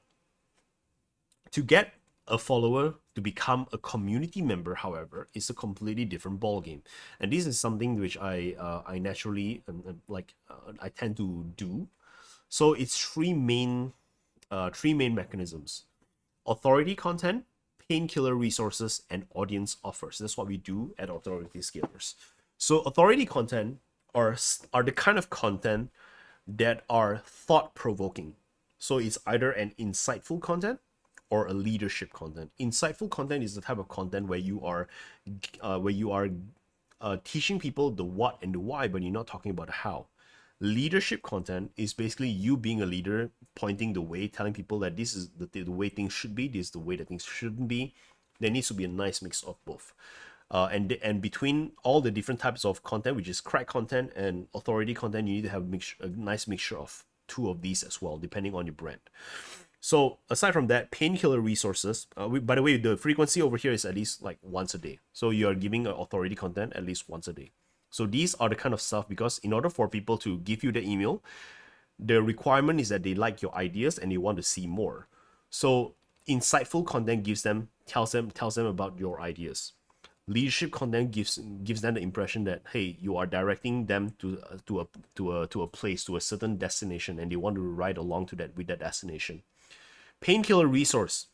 to get a follower to become a community member, however, is a completely different ballgame, and this is something which I naturally I tend to do. So it's three main mechanisms: authority content, painkiller resources, and audience offers. That's what we do at Authority Scalers. So authority content are the kind of content that are thought provoking. So it's either an insightful content or a leadership content. Insightful content is the type of content where you are teaching people the what and the why, but you're not talking about the how. Leadership content is basically you being a leader, pointing the way, telling people that this is the way things should be, this is the way that things shouldn't be. There needs to be a nice mix of both. And between all the different types of content, which is crack content and authority content, you need to have a nice mixture of two of these as well, depending on your brand. So aside from that, painkiller resources, by the way, the frequency over here is at least like once a day. So you're giving authority content at least once a day. So these are the kind of stuff, because in order for people to give you the email, the requirement is that they like your ideas and they want to see more. So insightful content tells them about your ideas. Leadership content gives them the impression that, hey, you are directing them to a place, to a certain destination, and they want to ride along to that with that destination. Painkiller resource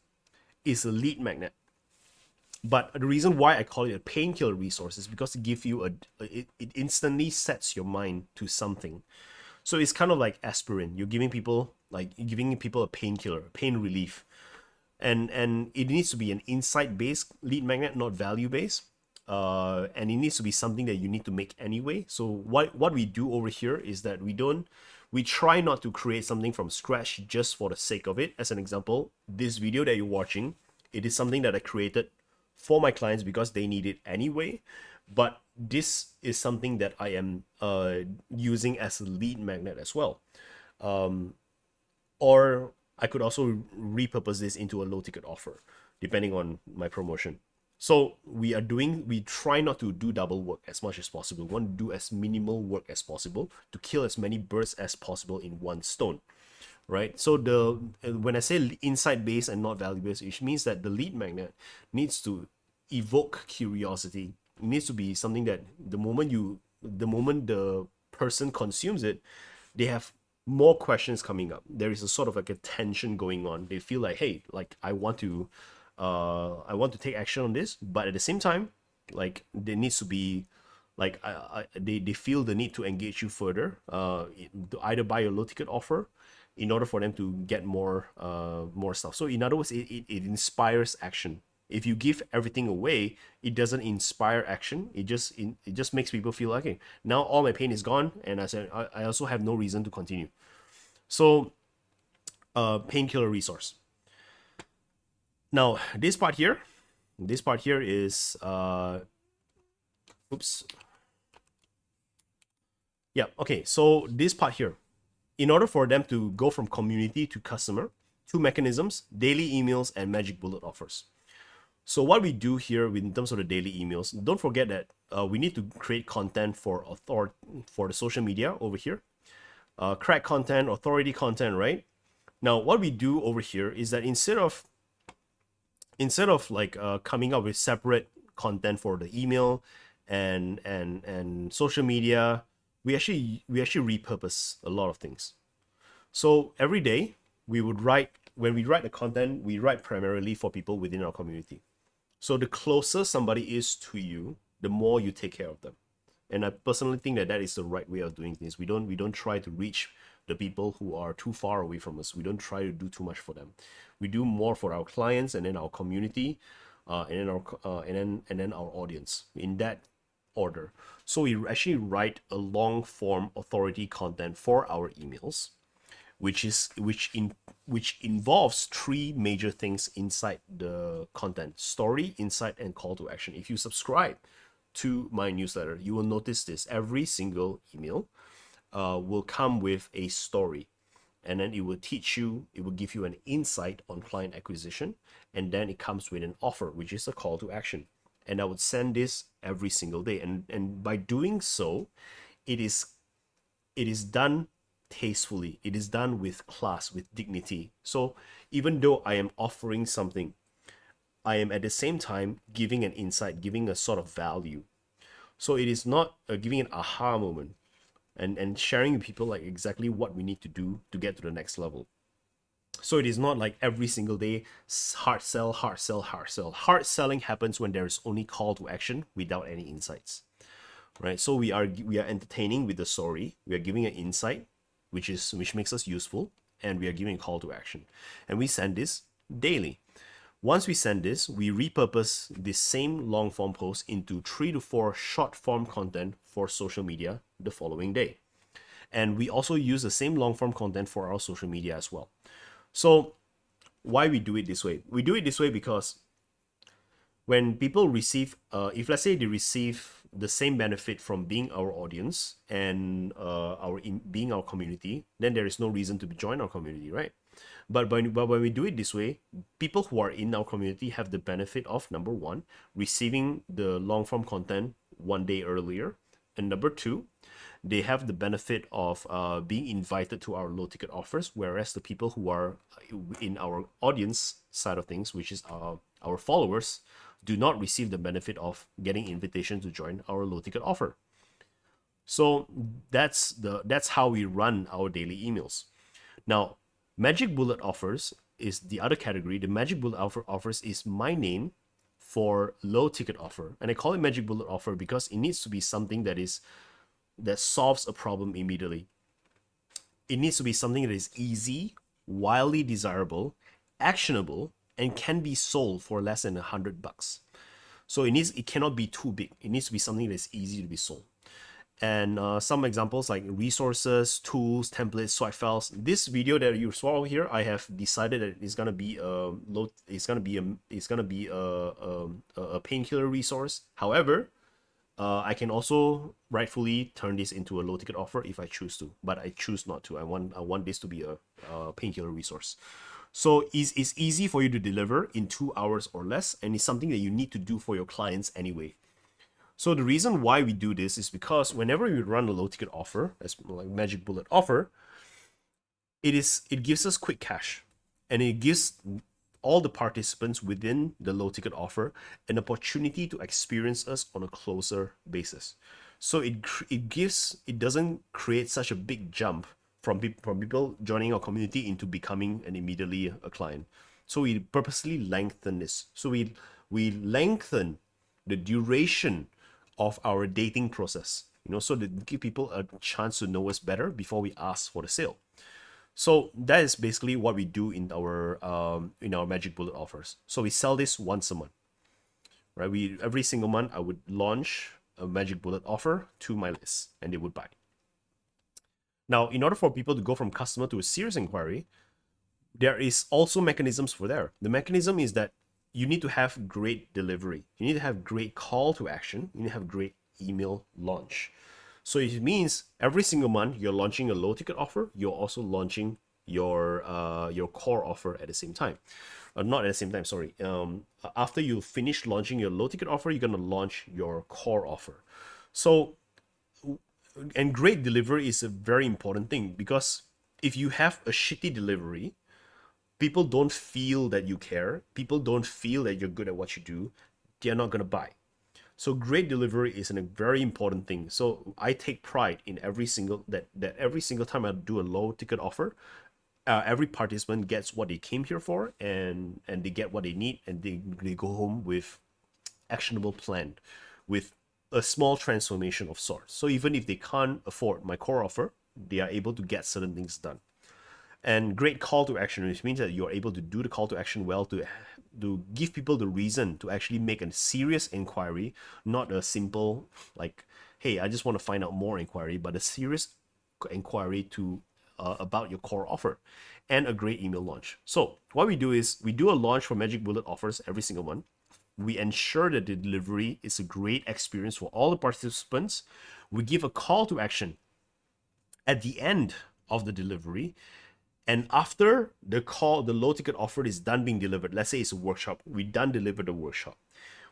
is a lead magnet. But the reason why I call it a painkiller resource is because it gives you it instantly sets your mind to something. So it's kind of like aspirin. You're giving people a painkiller, pain relief. And it needs to be an insight-based lead magnet, not value-based. And it needs to be something that you need to make anyway. So what we do over here is that we try not to create something from scratch just for the sake of it. As an example, this video that you're watching, it is something that I created for my clients because they need it anyway. But this is something that I am using as a lead magnet as well. Or I could also repurpose this into a low ticket offer, depending on my promotion. So we try not to do double work as much as possible. We want to do as minimal work as possible to kill as many birds as possible in one stone, right? So when I say insight based and not value based, it means that the lead magnet needs to evoke curiosity. It needs to be something that the moment the person consumes it, they have more questions coming up. There is a sort of like a tension going on. They feel like, hey, like I want to take action on this, but at the same time, like there needs to be like they feel the need to engage you further, to either buy a low ticket offer in order for them to get more stuff. So in other words, it inspires action. If you give everything away, it doesn't inspire action. It just makes people feel like, okay, now all my pain is gone, and I also have no reason to continue. So painkiller resource. Now this part here is oops. Yeah, okay. So this part here, in order for them to go from community to customer, two mechanisms: daily emails and magic bullet offers. So what we do here in terms of the daily emails, don't forget that we need to create content for the social media over here, crack content, authority content, right? Now what we do over here is that instead of like coming up with separate content for the email and social media, we actually repurpose a lot of things. So every day when we write the content, we write primarily for people within our community. So the closer somebody is to you, the more you take care of them. And I personally think that is the right way of doing things. We don't try to reach the people who are too far away from us. We don't try to do too much for them. We do more for our clients and then our community, and then our audience, in that order. So we actually write a long form authority content for our emails, which involves three major things inside the content: story, insight, and call to action. If you subscribe to my newsletter, you will notice this. Every single email will come with a story, and then it will give you an insight on client acquisition, and then it comes with an offer, which is a call to action. And I would send this every single day, and by doing so, it is done tastefully. It is done with class, with dignity. So even though I am offering something, I am at the same time giving an insight, giving a sort of value. So it is not giving an aha moment and sharing with people like exactly what we need to do to get to the next level. So it is not like every single day hard sell, hard sell, hard sell. Hard selling happens when there is only call to action without any insights, right? So we are entertaining with the story. We are giving an insight, which makes us useful, and we are giving a call to action, and we send this daily. Once we send this, we repurpose this same long form post into 3 to 4 short form content for social media the following day. And we also use the same long form content for our social media as well. So why we do it this way? We do it this way because when people receive, if let's say they receive the same benefit from being our audience and being our community, then there is no reason to join our community, right? But when we do it this way, people who are in our community have the benefit of, number one, receiving the long form content one day earlier, and number two, they have the benefit of being invited to our low ticket offers, whereas the people who are in our audience side of things, which is our followers, do not receive the benefit of getting invitation to join our low ticket offer. So that's how we run our daily emails. Now, Magic Bullet offers is the other category. The Magic Bullet offers is my name for low ticket offer, and I call it Magic Bullet offer because it needs to be something that solves a problem immediately. It needs to be something that is easy, wildly desirable, actionable, and can be sold for less than $100. So it cannot be too big. It needs to be something that's easy to be sold. And some examples like resources, tools, templates, swipe files. This video that you saw here, I have decided that it's gonna be a painkiller resource. However, I can also rightfully turn this into a low ticket offer if I choose to, but I choose not to. I want this to be a painkiller resource. So it's easy for you to deliver in 2 hours or less, and it's something that you need to do for your clients anyway. So the reason why we do this is because whenever we run a low ticket offer, as like Magic Bullet offer, it gives us quick cash, and it gives all the participants within the low ticket offer an opportunity to experience us on a closer basis. So it doesn't create such a big jump from people joining our community into becoming an immediately a client. So we purposely lengthen this. So we lengthen the duration of our dating process, so to give people a chance to know us better before we ask for the sale. So that is basically what we do in our Magic Bullet offers. So we sell this once a month, right? Every single month I would launch a Magic Bullet offer to my list, and they would buy. Now, in order for people to go from customer to a serious inquiry, there is also mechanisms for there. The mechanism is that you need to have great delivery. You need to have great call to action. You need to have great email launch. So it means every single month you're launching a low ticket offer. You're also launching your core offer at the same time. Not at the same time, sorry. After you finish launching your low ticket offer, you're gonna launch your core offer. So, and great delivery is a very important thing, because if you have a shitty delivery, people don't feel that you care. People don't feel that you're good at what you do. They're not gonna buy. So great delivery is a very important thing. So I take pride in every single time I do a low ticket offer, every participant gets what they came here for, and they get what they need, and they go home with actionable plan, with a small transformation of sorts. So even if they can't afford my core offer, they are able to get certain things done. And great call to action, which means that you're able to do the call to action well, to give people the reason to actually make a serious inquiry, not a simple like, hey, I just want to find out more inquiry, but a serious inquiry to about your core offer, and a great email launch. So what we do is we do a launch for Magic Bullet offers every single month. We ensure that the delivery is a great experience for all the participants. We give a call to action at the end of the delivery. And after the low ticket offer is done being delivered, let's say it's a workshop, we done deliver the workshop,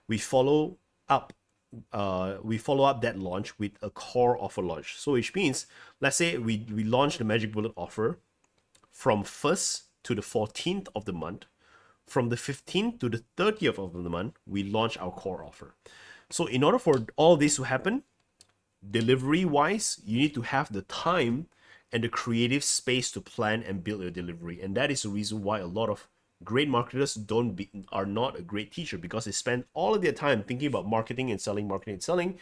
we follow up that launch with a core offer launch. So which means, let's say we launch the Magic Bullet offer from 1st to the 14th of the month. From the 15th to the 30th of the month, we launch our core offer. So in order for all this to happen, delivery wise, you need to have the time and the creative space to plan and build your delivery. And that is the reason why a lot of great marketers are not a great teacher, because they spend all of their time thinking about marketing and selling,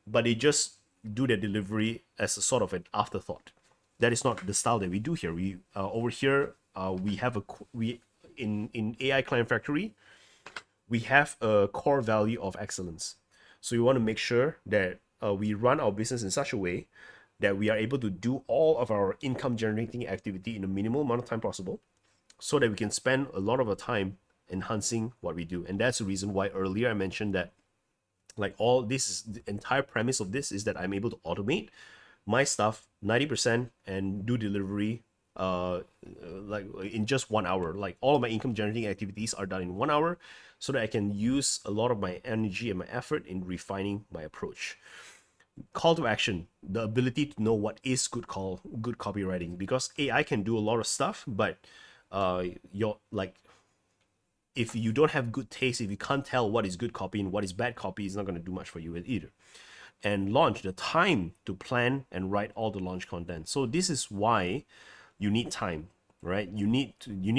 but they just do their delivery as a sort of an afterthought. That is not the style that we do here. We over here we have in AI Client Factory, we have a core value of excellence. So we want to make sure that we run our business in such a way that we are able to do all of our income generating activity in a minimal amount of time possible, so that we can spend a lot of our time enhancing what we do. And that's the reason why earlier I mentioned that, like, all this is the entire premise of this is that I'm able to automate my stuff 90% and do delivery like in just 1 hour. Like, all of my income generating activities are done in 1 hour, so that I can use a lot of my energy and my effort in refining my approach. Call to action, the ability to know what is good copywriting, because AI can do a lot of stuff, but if you don't have good taste, if you can't tell what is good copy and what is bad copy, it's not going to do much for you either. And launch, the time to plan and write all the launch content. So this is why you need time, right? You need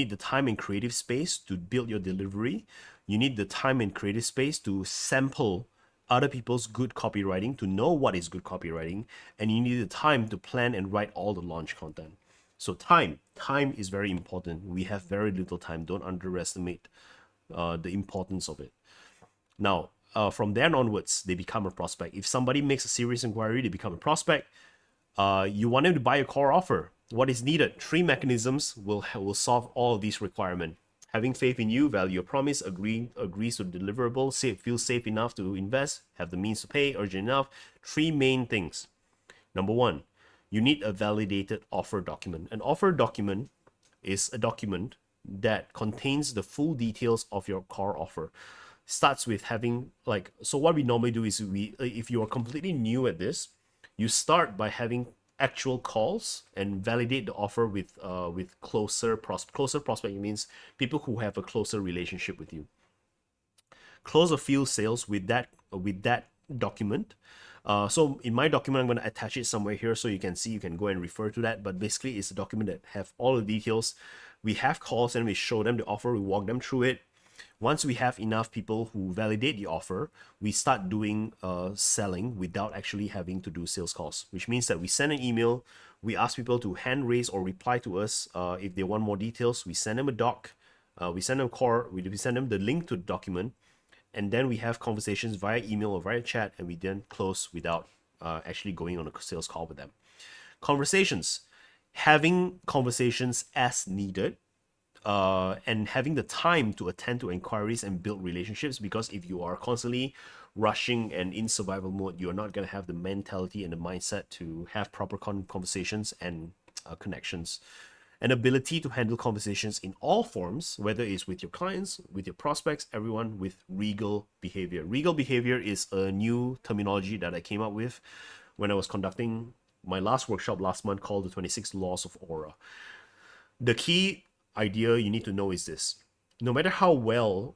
the time and creative space to build your delivery. You need the time and creative space to sample other people's good copywriting, to know what is good copywriting, and you need the time to plan and write all the launch content. So time is very important. We have very little time. Don't underestimate the importance of it. Now, from then onwards, they become a prospect. If somebody makes a serious inquiry, they become a prospect. You want them to buy a core offer. What is needed? 3 mechanisms will solve all of these requirements. Having faith in you, value your promise, agrees to the deliverable, feels safe enough to invest, have the means to pay, urgent enough. 3 main things. Number 1, you need a validated offer document. An offer document is a document that contains the full details of your core offer. Starts with having like, so what we normally do is if you are completely new at this, you start by having actual calls and validate the offer with closer prospect means people who have a closer relationship with you. Close a few sales with that document. So in my document, I'm going to attach it somewhere here so you can see, you can go and refer to that. But basically, it's a document that have all the details. We have calls and we show them the offer, we walk them through it. Once we have enough people who validate the offer, we start doing selling without actually having to do sales calls, which means that we send an email, we ask people to hand raise or reply to us if they want more details. We send them a doc, we send them we send them the link to the document, and then we have conversations via email or via chat, and we then close without actually going on a sales call with them. Conversations, having conversations as needed, and having the time to attend to inquiries and build relationships, because if you are constantly rushing and in survival mode, you're not going to have the mentality and the mindset to have proper conversations and connections. An ability to handle conversations in all forms, whether it's with your clients, with your prospects, everyone, with regal behavior. Regal behavior is a new terminology that I came up with when I was conducting my last workshop last month called the 26 Laws of Aura. The key idea you need to know is this: no matter how well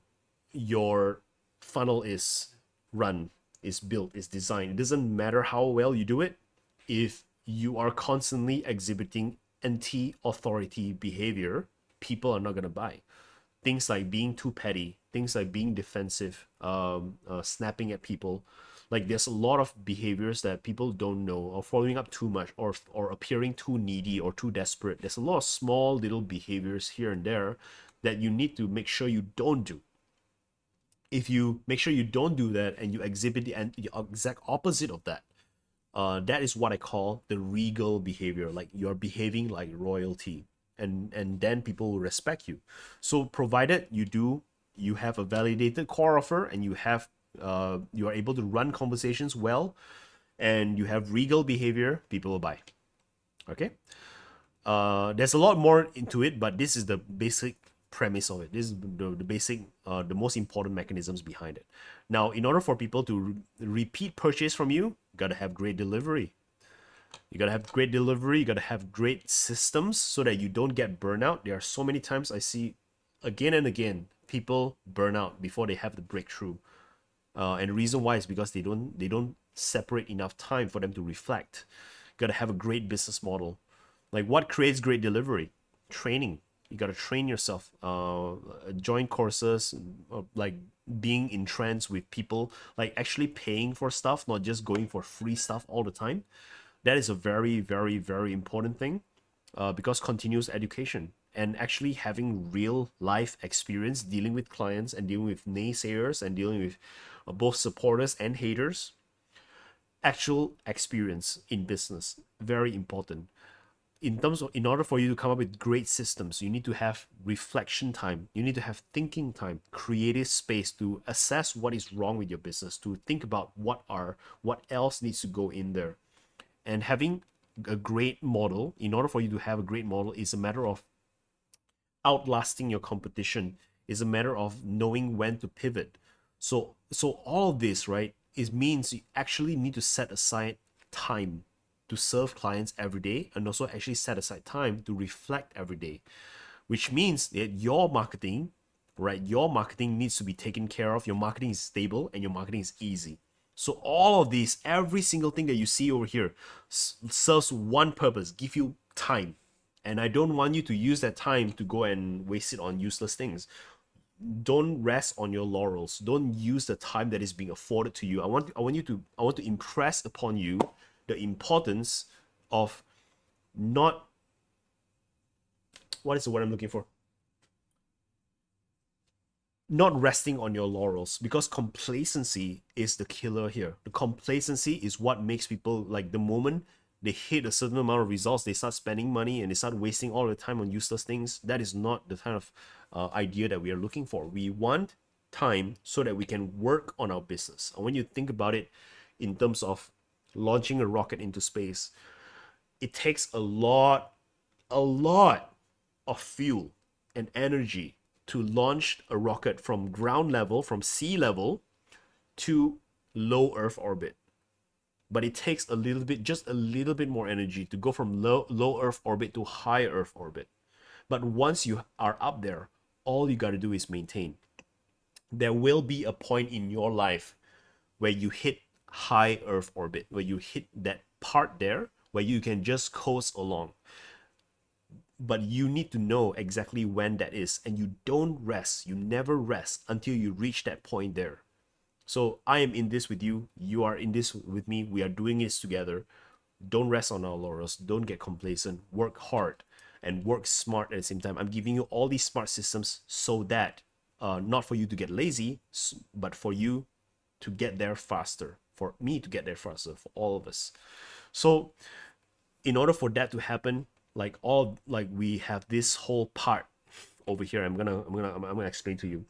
your funnel is run, is built, is designed, it doesn't matter how well you do it if you are constantly exhibiting anti-authority behavior. People are not going to buy. Things like being too petty, things like being defensive, snapping at people. Like, there's a lot of behaviors that people don't know, or following up too much, or appearing too needy or too desperate. There's a lot of small little behaviors here and there that you need to make sure you don't do. If you make sure you don't do that and you exhibit the exact opposite of that, that is what I call the regal behavior. Like, you're behaving like royalty, and then people will respect you. So provided you have a validated core offer, and you are able to run conversations well, and you have regal behavior, people will buy. Okay. There's a lot more into it, but this is the basic premise of it. This is the basic, the most important mechanisms behind it. Now, in order for people to repeat purchase from you, you gotta have great delivery. You gotta have great delivery. You gotta have great systems so that you don't get burnout. There are so many times I see again and again people burn out before they have the breakthrough. And the reason why is because they don't separate enough time for them to reflect. You gotta have a great business model. Like, what creates great delivery? Training. You gotta train yourself. Join courses, like being in trance with people, like actually paying for stuff, not just going for free stuff all the time. That is a very, very, very important thing, because continuous education and actually having real life experience dealing with clients and dealing with naysayers and dealing with both supporters and haters. Actual experience in business, very important. In order for you to come up with great systems, you need to have reflection time, you need to have thinking time, creative space to assess what is wrong with your business, to think about what else needs to go in there. And having a great model, in order for you to have a great model, is a matter of outlasting your competition, is a matter of knowing when to pivot. So all of this, right, means you actually need to set aside time to serve clients every day, and also actually set aside time to reflect every day, which means that your marketing needs to be taken care of. Your marketing is stable and your marketing is easy. So all of these, every single thing that you see over here serves one purpose: give you time. And I don't want you to use that time to go and waste it on useless things. Don't rest on your laurels. Don't use the time that is being afforded to you. I want to impress upon you the importance of not, what is the word I'm looking for? Not resting on your laurels, because complacency is the killer here. The complacency is what makes people, like, the moment they hit a certain amount of results, they start spending money and they start wasting all the time on useless things. That is not the kind of idea that we are looking for. We want time so that we can work on our business. And when you think about it in terms of launching a rocket into space, it takes a lot of fuel and energy to launch a rocket from ground level, from sea level, to low Earth orbit. But it takes a little bit, just a little bit more energy to go from low Earth orbit to high Earth orbit. But once you are up there, all you got to do is maintain. There will be a point in your life where you hit high Earth orbit, where you hit that part there where you can just coast along. But you need to know exactly when that is, and you don't rest. You never rest until you reach that point there. So I am in this with you. You are in this with me. We are doing this together. Don't rest on our laurels. Don't get complacent. Work hard and work smart at the same time. I'm giving you all these smart systems so that not for you to get lazy, but for you to get there faster, for me to get there faster, for all of us. So in order for that to happen, like we have this whole part over here. I'm gonna explain to you.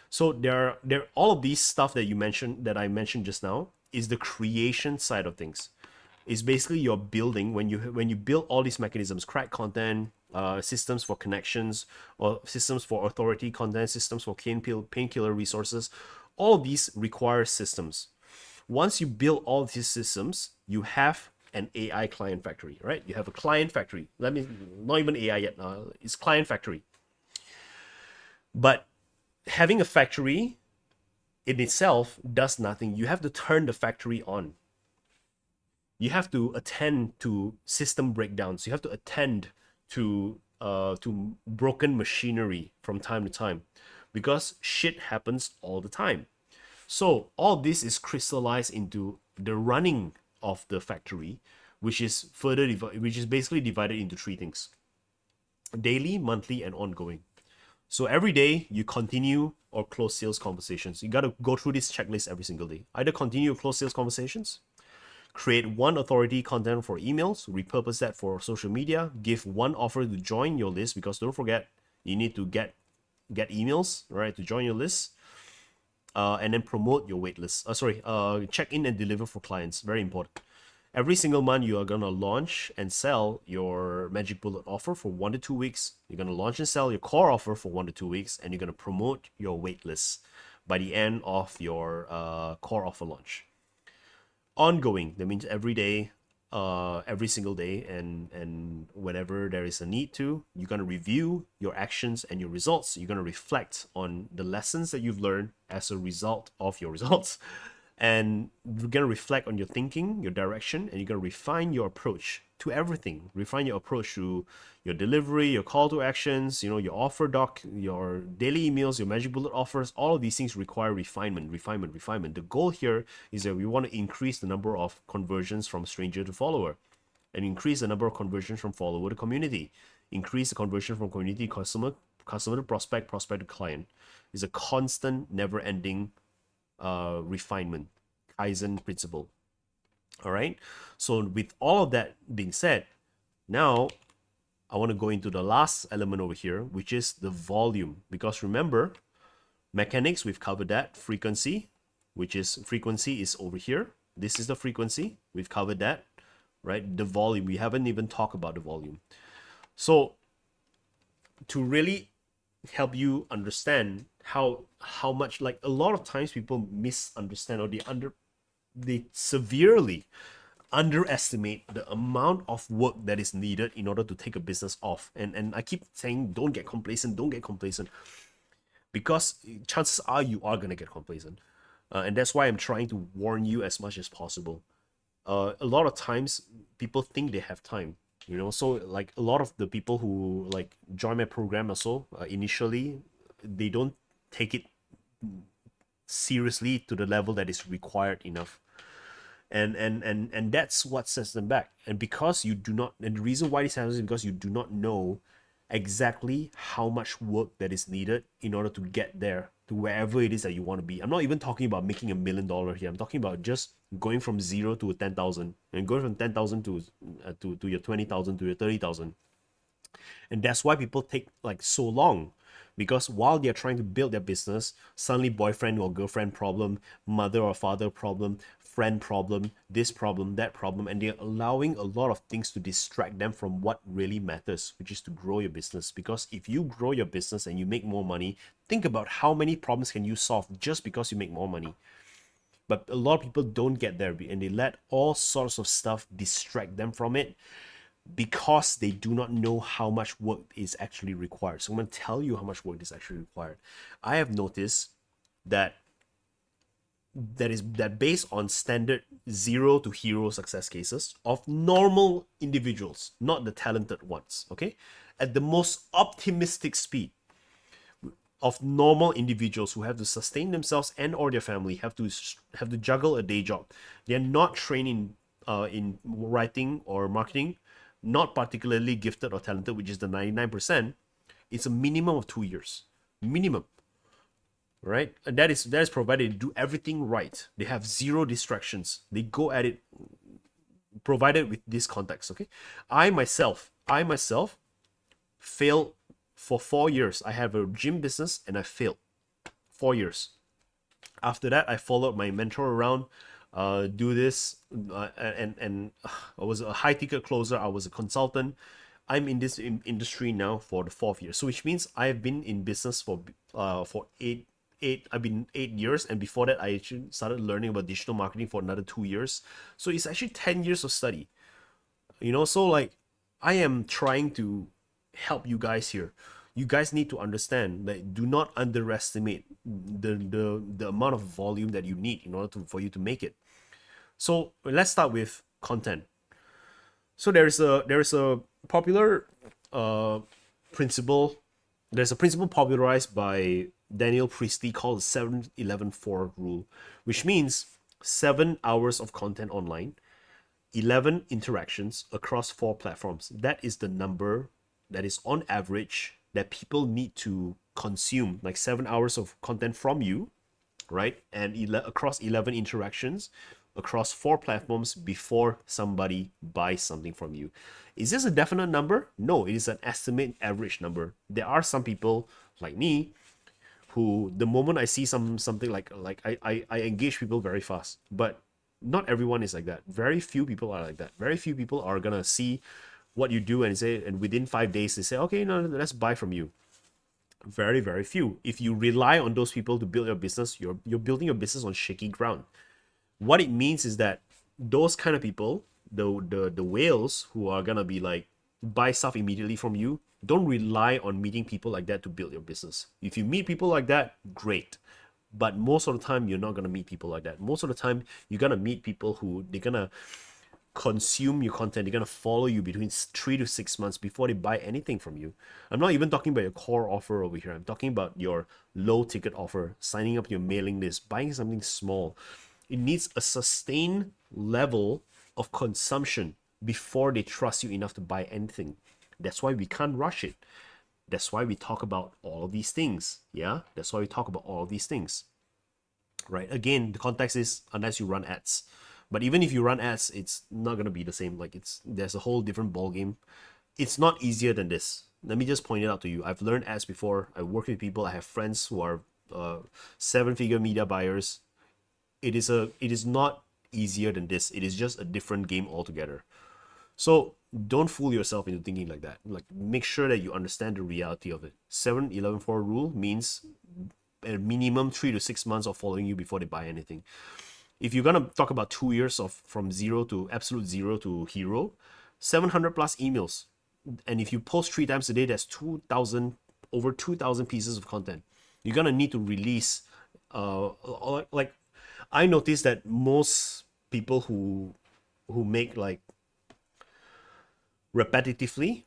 So there all of these stuff that I mentioned just now is the creation side of things. It's basically your building when you build all these mechanisms, crack content, systems for connections, or systems for authority content, systems for painkiller resources. All of these require systems. Once you build all these systems, you have an AI client factory, right? You have a client factory. Not even AI yet. It's client factory. But having a factory in itself does nothing. You have to turn the factory on. You have to attend to system breakdowns. You have to attend to broken machinery from time to time, because shit happens all the time. So all this is crystallized into the running of the factory, which is basically divided into three things: daily, monthly, and ongoing. So every day you continue or close sales conversations. You got to go through this checklist every single day. Either continue or close sales conversations, create one authority content for emails, repurpose that for social media, give one offer to join your list, because don't forget, you need to get emails, right, to join your list, and then promote your wait list. Check in and deliver for clients. Very important. Every single month, you are going to launch and sell your Magic Bullet offer for 1 to 2 weeks. You're going to launch and sell your core offer for 1 to 2 weeks, and you're going to promote your wait list by the end of your core offer launch. Ongoing, that means every day, every single day, and whenever there is a need to, you're going to review your actions and your results. You're going to reflect on the lessons that you've learned as a result of your results. And you're going to reflect on your thinking, your direction, and you're going to refine your approach to everything. Refine your approach to your delivery, your call to actions, your offer doc, your daily emails, your Magic Bullet offers. All of these things require refinement. The goal here is that we want to increase the number of conversions from stranger to follower, and increase the number of conversions from follower to community. Increase the conversion from community customer to prospect to client. It's a constant, never-ending refinement, Kaizen principle. All right. So with all of that being said, now I want to go into the last element over here, which is the volume. Because remember, mechanics, we've covered that. Frequency is over here. This is the frequency. We've covered that, right? The volume, we haven't even talked about the volume. So to really help you understand how much, like, a lot of times people misunderstand, or they severely underestimate the amount of work that is needed in order to take a business off. And I keep saying, don't get complacent, because chances are you are gonna get complacent, and that's why I'm trying to warn you as much as possible. A lot of times people think they have time, so like a lot of the people who like join my program also, initially they don't take it seriously to the level that is required enough, and that's what sets them back. And because you do not, and the reason why this happens is because you do not know exactly how much work that is needed in order to get there, to wherever it is that you want to be. I'm not even talking about making $1 million here. I'm talking about just going from 0 to 10,000, and going from 10,000 to your 20,000 to your 30,000. And that's why people take like so long, Because while they're trying to build their business, suddenly boyfriend or girlfriend problem, mother or father problem, friend problem, this problem, that problem, and they're allowing a lot of things to distract them from what really matters, which is to grow your business. Because if you grow your business and you make more money, think about how many problems can you solve just because you make more money. But a lot of people don't get there, and they let all sorts of stuff distract them from it because they do not know how much work is actually required. So I'm going to tell you how much work is actually required. I have noticed that based on standard 0 to hero success cases of normal individuals, not the talented ones, okay? At the most optimistic speed of normal individuals who have to sustain themselves and or their family, have to juggle a day job. They're not trained in writing or marketing, not particularly gifted or talented, which is the 99%. It's a minimum of 2 years. Minimum. Right? And that is provided they do everything right. They have zero distractions. They go at it provided with this context. Okay. I myself failed for 4 years. I have a gym business and I failed 4 years. After that, I followed my mentor around, do this, and I was a high ticket closer. I was a consultant. I'm in this industry now for the 4th year. So which means I've been in business for 8 years, and before that I actually started learning about digital marketing for another 2 years. So it's actually 10 years of study. So like I am trying to help you guys here. You guys need to understand that do not underestimate the amount of volume that you need in order for you to make it. So let's start with content. So there is a popular principle. There's a principle popularized by Daniel Priestley called the 7-11-4 rule, which means 7 hours of content online, 11 interactions across 4 platforms. That is the number that is on average that people need to consume, like 7 hours of content from you, right? And across 11 interactions across 4 platforms before somebody buys something from you. Is this a definite number? No, it is an estimate average number. There are some people like me who the moment I see something like I engage people very fast, but not everyone is like that. Very few people are like that. Very few people are gonna see what you do and say, and within 5 days they say, okay, no, let's buy from you. Very, very few. If you rely on those people to build your business, you're building your business on shaky ground. What it means is that those kind of people, the whales who are gonna be like buy stuff immediately from you, don't rely on meeting people like that to build your business. If you meet people like that, great. But most of the time, you're not gonna meet people like that. Most of the time, you're gonna meet people who they're gonna consume your content. They're gonna follow you between 3 to 6 months before they buy anything from you. I'm not even talking about your core offer over here. I'm talking about your low ticket offer, signing up your mailing list, buying something small. It needs a sustained level of consumption before they trust you enough to buy anything. That's why we can't rush it. That's why we talk about all of these things. Yeah, that's why we talk about all of these things. Right? Again, the context is unless you run ads. But even if you run ads, it's not gonna be the same. Like there's a whole different ballgame. It's not easier than this. Let me just point it out to you. I've learned ads before. I work with people. I have friends who are 7-figure media buyers. It is not easier than this. It is just a different game altogether. So don't fool yourself into thinking like that. Like make sure that you understand the reality of it. 7-11-4 rule means a minimum 3 to 6 months of following you before they buy anything. If you're gonna talk about 2 years of from zero to absolute zero to hero, 700 plus emails. And if you post 3 times a day, that's over 2,000 pieces of content. You're gonna need to release like I noticed that most people who make like repetitively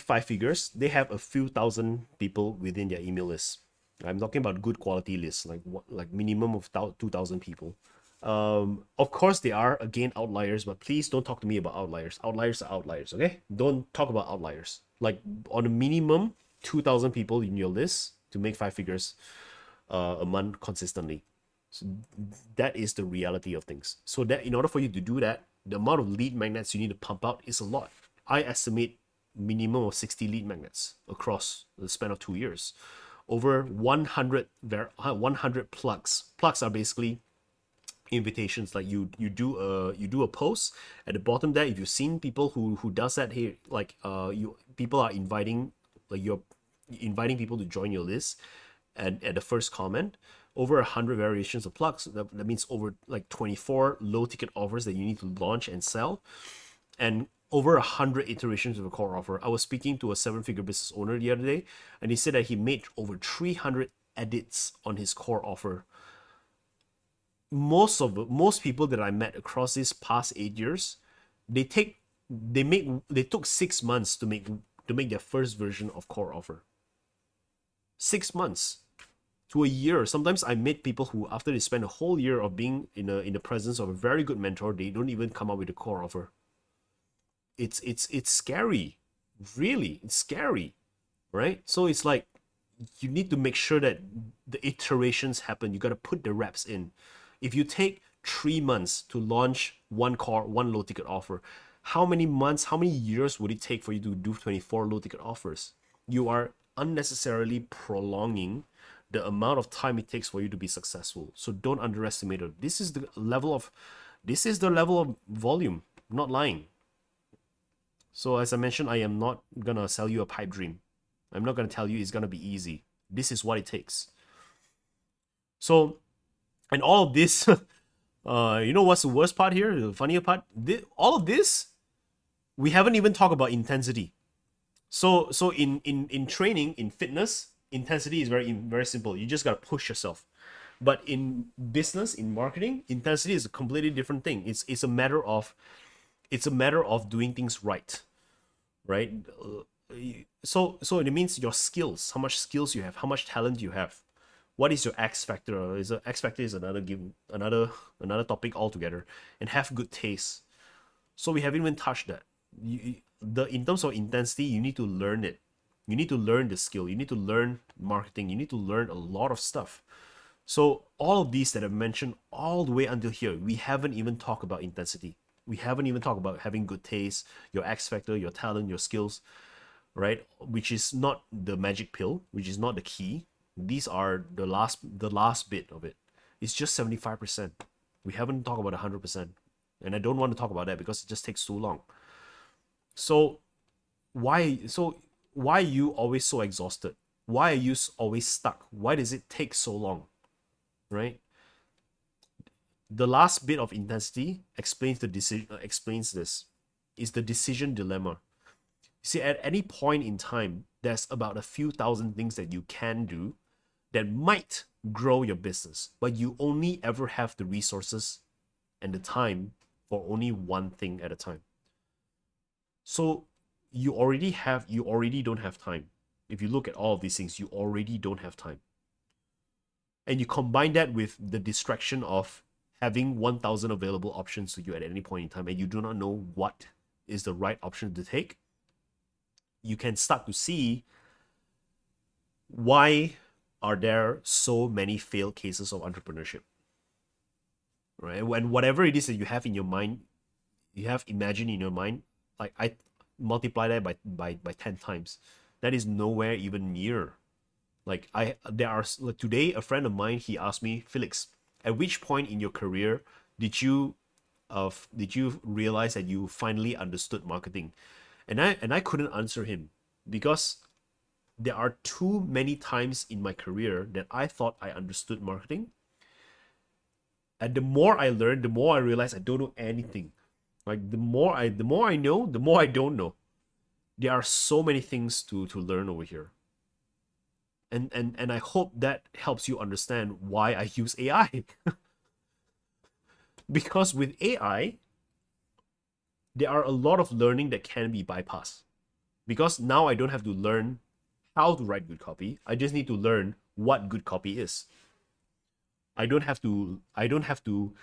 5 figures, they have a few thousand people within their email list. I'm talking about good quality lists, like minimum of 2,000 people. Of course there are again outliers, but please don't talk to me about outliers. Outliers are outliers, okay? Don't talk about outliers. Like on a minimum 2,000 people in your list to make 5 figures a month consistently. So that is the reality of things. So that in order for you to do that, the amount of lead magnets you need to pump out is a lot. I estimate minimum of 60 lead magnets across the span of 2 years. over 100 plugs. Plugs are basically invitations. Like you do a post at the bottom there. If you've seen people who does that here, like people are inviting, like you're inviting people to join your list, and at the first comment, over 100 variations of plugs. That means over like 24 low ticket offers that you need to launch and sell, and over 100 iterations of a core offer. I was speaking to a 7-figure business owner the other day, and he said that he made over 300 edits on his core offer. Most people that I met across these past 8 years, they took 6 months to make their first version of core offer. 6 months to a year. Sometimes I meet people who, after they spend a whole year of being in the presence of a very good mentor, they don't even come up with a core offer. It's scary. Really, it's scary, right? So it's like you need to make sure that the iterations happen. You got to put the reps in. If you take 3 months to launch one low ticket offer, how many months, how many years would it take for you to do 24 low ticket offers? You are unnecessarily prolonging the amount of time it takes for you to be successful. So don't underestimate it. This is the level of volume, I'm not lying. So as I mentioned, I am not gonna sell you a pipe dream. I'm not gonna tell you it's gonna be easy. This is what it takes. So, and all of this, you know what's the worst part here? The funnier part? All of this, we haven't even talked about intensity. So in training, in fitness, intensity is very simple. You just gotta push yourself. But in business, in marketing, intensity is a completely different thing. It's a matter of doing things right. So it means your skills, how much skills you have, how much talent you have. What is your X factor? X factor is another topic altogether. And have good taste. So we haven't even touched that. In terms of intensity, you need to learn it. You need to learn the skill. You need to learn marketing. You need to learn a lot of stuff. So all of these that I've mentioned all the way until here, we haven't even talked about intensity. We haven't even talked about having good taste, your X factor, your talent, your skills, right? Which is not the magic pill, which is not the key. These are the last bit of it. It's just 75%. We haven't talked about 100%. And I don't want to talk about that because it just takes too long. So why are you always so exhausted? Why are you always stuck? Why does it take so long? Right? The last bit of intensity explains this. Is the decision dilemma. See, at any point in time, there's about a few thousand things that you can do that might grow your business, but you only ever have the resources and the time for only one thing at a time. So you already don't have time. If you look at all of these things, you already don't have time. And you combine that with the distraction of having 1,000 available options to you at any point in time, and you do not know what is the right option to take, you can start to see why are there so many failed cases of entrepreneurship, right? When whatever it is that you have in your mind, you have imagined in your mind, like I multiply that by 10 times. That is nowhere even near. Like today, a friend of mine, he asked me, Felix, at which point in your career did you realize that you finally understood marketing? And I couldn't answer him because there are too many times in my career that I thought I understood marketing. And the more I learned, the more I realized I don't know anything. Like the more I know, the more I don't know. There are so many things to learn over here. And I hope that helps you understand why I use AI. Because with AI, there are a lot of learning that can be bypassed. Because now I don't have to learn how to write good copy. I just need to learn what good copy is. I don't have to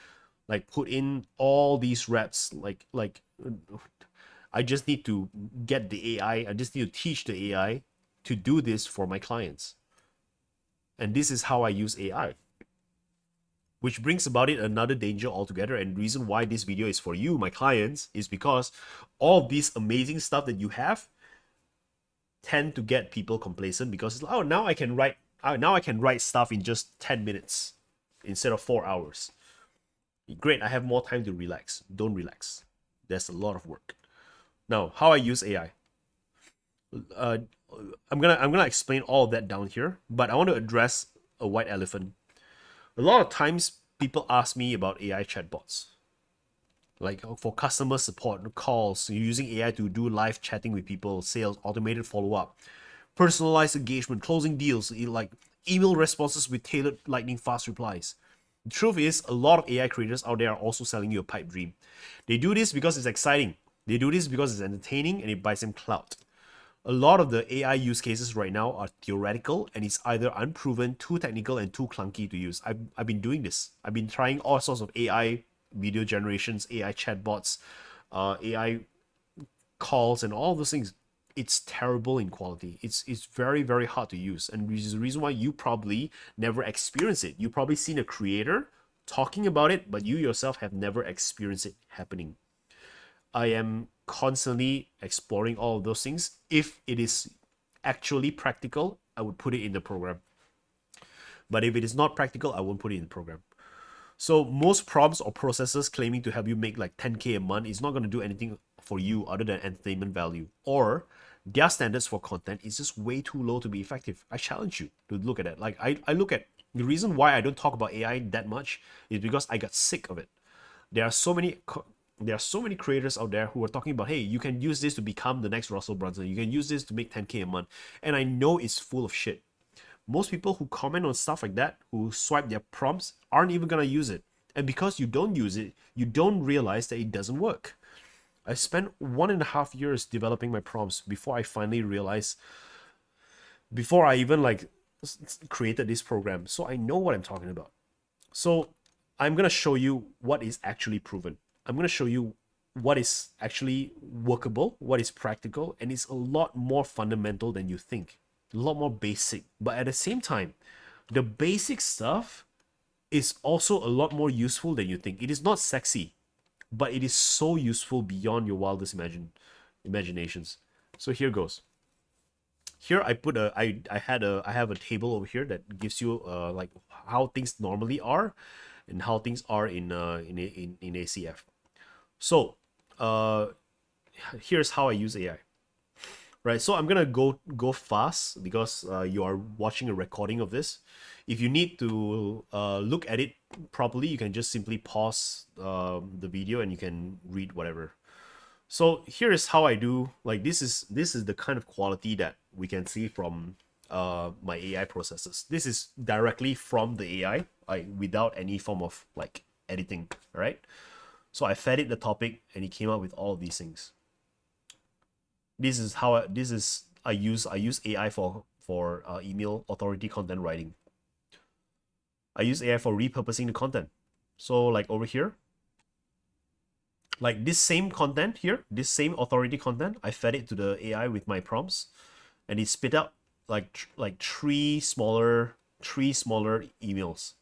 like put in all these reps like I just need to get the AI. I just need to teach the AI to do this for my clients. And this is how I use AI. Which brings about it another danger altogether. And the reason why this video is for you, my clients, is because all this amazing stuff that you have tend to get people complacent because it's like, oh, now I can write now I can write stuff in just 10 minutes instead of 4 hours. Great, I have more time to relax. Don't relax. There's a lot of work. Now, how I use AI. Uh, I'm gonna explain all of that down here, but I want to address a white elephant. A lot of times people ask me about AI chatbots. Like for customer support calls, using AI to do live chatting with people, sales, automated follow-up, personalized engagement, closing deals, like email responses with tailored lightning fast replies. The truth is, a lot of AI creators out there are also selling you a pipe dream. They do this because it's exciting. They do this because it's entertaining and it buys them clout. A lot of the AI use cases right now are theoretical and it's either unproven, too technical, and too clunky to use. I've been doing this. I've been trying all sorts of AI video generations, AI chatbots, AI calls, and all those things. It's terrible in quality. It's very, very hard to use, and which is the reason why you probably never experience it. You've probably seen a creator talking about it, but you yourself have never experienced it happening. I am constantly exploring all of those things. If it is actually practical, I would put it in the program. But if it is not practical, I won't put it in the program. So most prompts or processes claiming to help you make like 10K a month is not going to do anything for you other than entertainment value. Or their standards for content is just way too low to be effective. I challenge you to look at that. Like I look at the reason why I don't talk about AI that much is because I got sick of it. There are so many creators out there who are talking about, hey, you can use this to become the next Russell Brunson. You can use this to make 10K a month. And I know it's full of shit. Most people who comment on stuff like that, who swipe their prompts, aren't even gonna use it. And because you don't use it, you don't realize that it doesn't work. I spent 1.5 years developing my prompts before I finally realized, before I even like created this program. So I know what I'm talking about. So I'm gonna show you what is actually proven. I'm gonna show you what is actually workable, what is practical, and it's a lot more fundamental than you think. A lot more basic. But at the same time, the basic stuff is also a lot more useful than you think. It is not sexy, but it is so useful beyond your wildest imaginations. So here goes. Here I put I have a table over here that gives you like how things normally are and how things are in ACF. So here's how I use AI. Right, so I'm gonna go fast because you are watching a recording of this. If you need to look at it properly, you can just simply pause the video and you can read whatever. So here is how I do. Like this is the kind of quality that we can see from my AI processes. This is directly from the AI, without any form of like editing. All right. So I fed it the topic and it came out with all of these things. This is how I use AI for email authority content writing. I use AI for repurposing the content. So like over here, like this same content here, this same authority content, I fed it to the AI with my prompts, and it spit out like three smaller emails.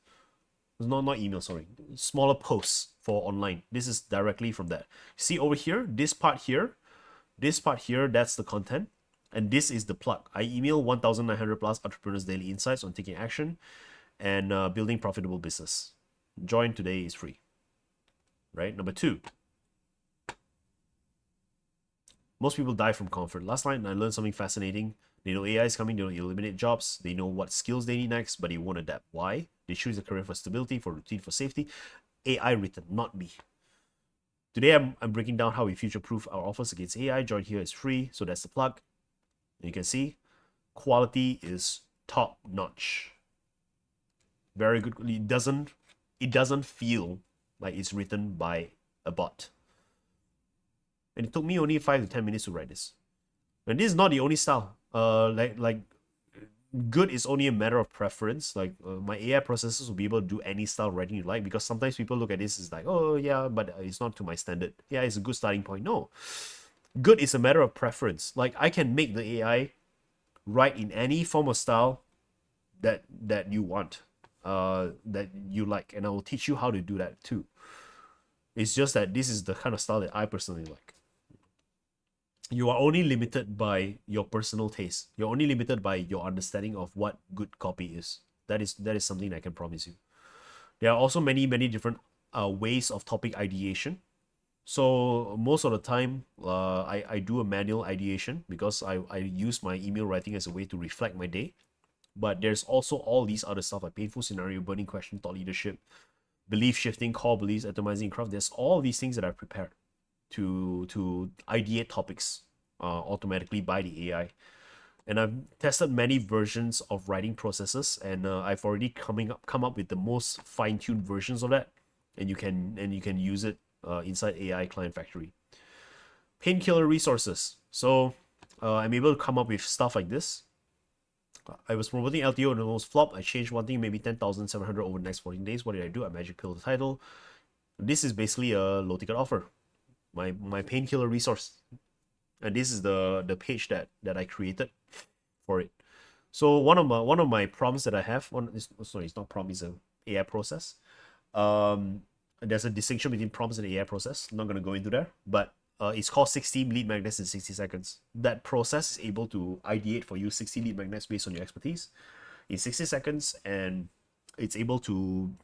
Not emails, sorry, smaller posts for online. This is directly from that. See over here, this part here, that's the content. And this is the plug. I email 1,900 plus entrepreneurs daily insights on taking action and building profitable business. Join today is free. Right? Number 2. Most people die from comfort. Last night I learned something fascinating. They know AI is coming, they don't eliminate jobs, they know what skills they need next, but they won't adapt. Why? They choose a career for stability, for routine, for safety. AI written, not me. Today I'm breaking down how we future-proof our offers against AI. Join here is free, so that's the plug. And you can see quality is top-notch. Very good. It doesn't feel like it's written by a bot. And it took me only 5 to 10 minutes to write this. And this is not the only style. Like good is only a matter of preference. Like my AI processors will be able to do any style writing you like, because sometimes people look at this as like, oh yeah, but it's not to my standard. Yeah, it's a good starting point. No, good is a matter of preference. Like I can make the AI write in any form of style that you want, that you like, and I will teach you how to do that too. It's just that this is the kind of style that I personally like. you are only limited by your personal taste. You're only limited by your understanding of what good copy is. That is something I can promise you. There are also many different ways of topic ideation. So most of the time, I do a manual ideation because I use my email writing as a way to reflect my day. But there's also all these other stuff like painful scenario, burning question, thought leadership, belief shifting, core beliefs, atomizing craft. There's all these things that I've prepared to ideate topics automatically by the AI. And I've tested many versions of writing processes, and I've already come up with the most fine-tuned versions of that, and you can use it inside AI Client Factory. Painkiller resources. So I'm able to come up with stuff like this. I was promoting LTO and it almost flopped. I changed one thing, maybe 10,700 over the next 14 days. What did I do? I magic pill the title. This is basically a low ticket offer. My painkiller resource. And this is the page that I created for it. So one of my prompts that I have, it's not prompt, it's an AI process. There's a distinction between prompts and AI process. I'm not gonna go into there, but it's called 60 lead magnets in 60 seconds. That process is able to ideate for you 60 lead magnets based on your expertise in 60 seconds, and it's able to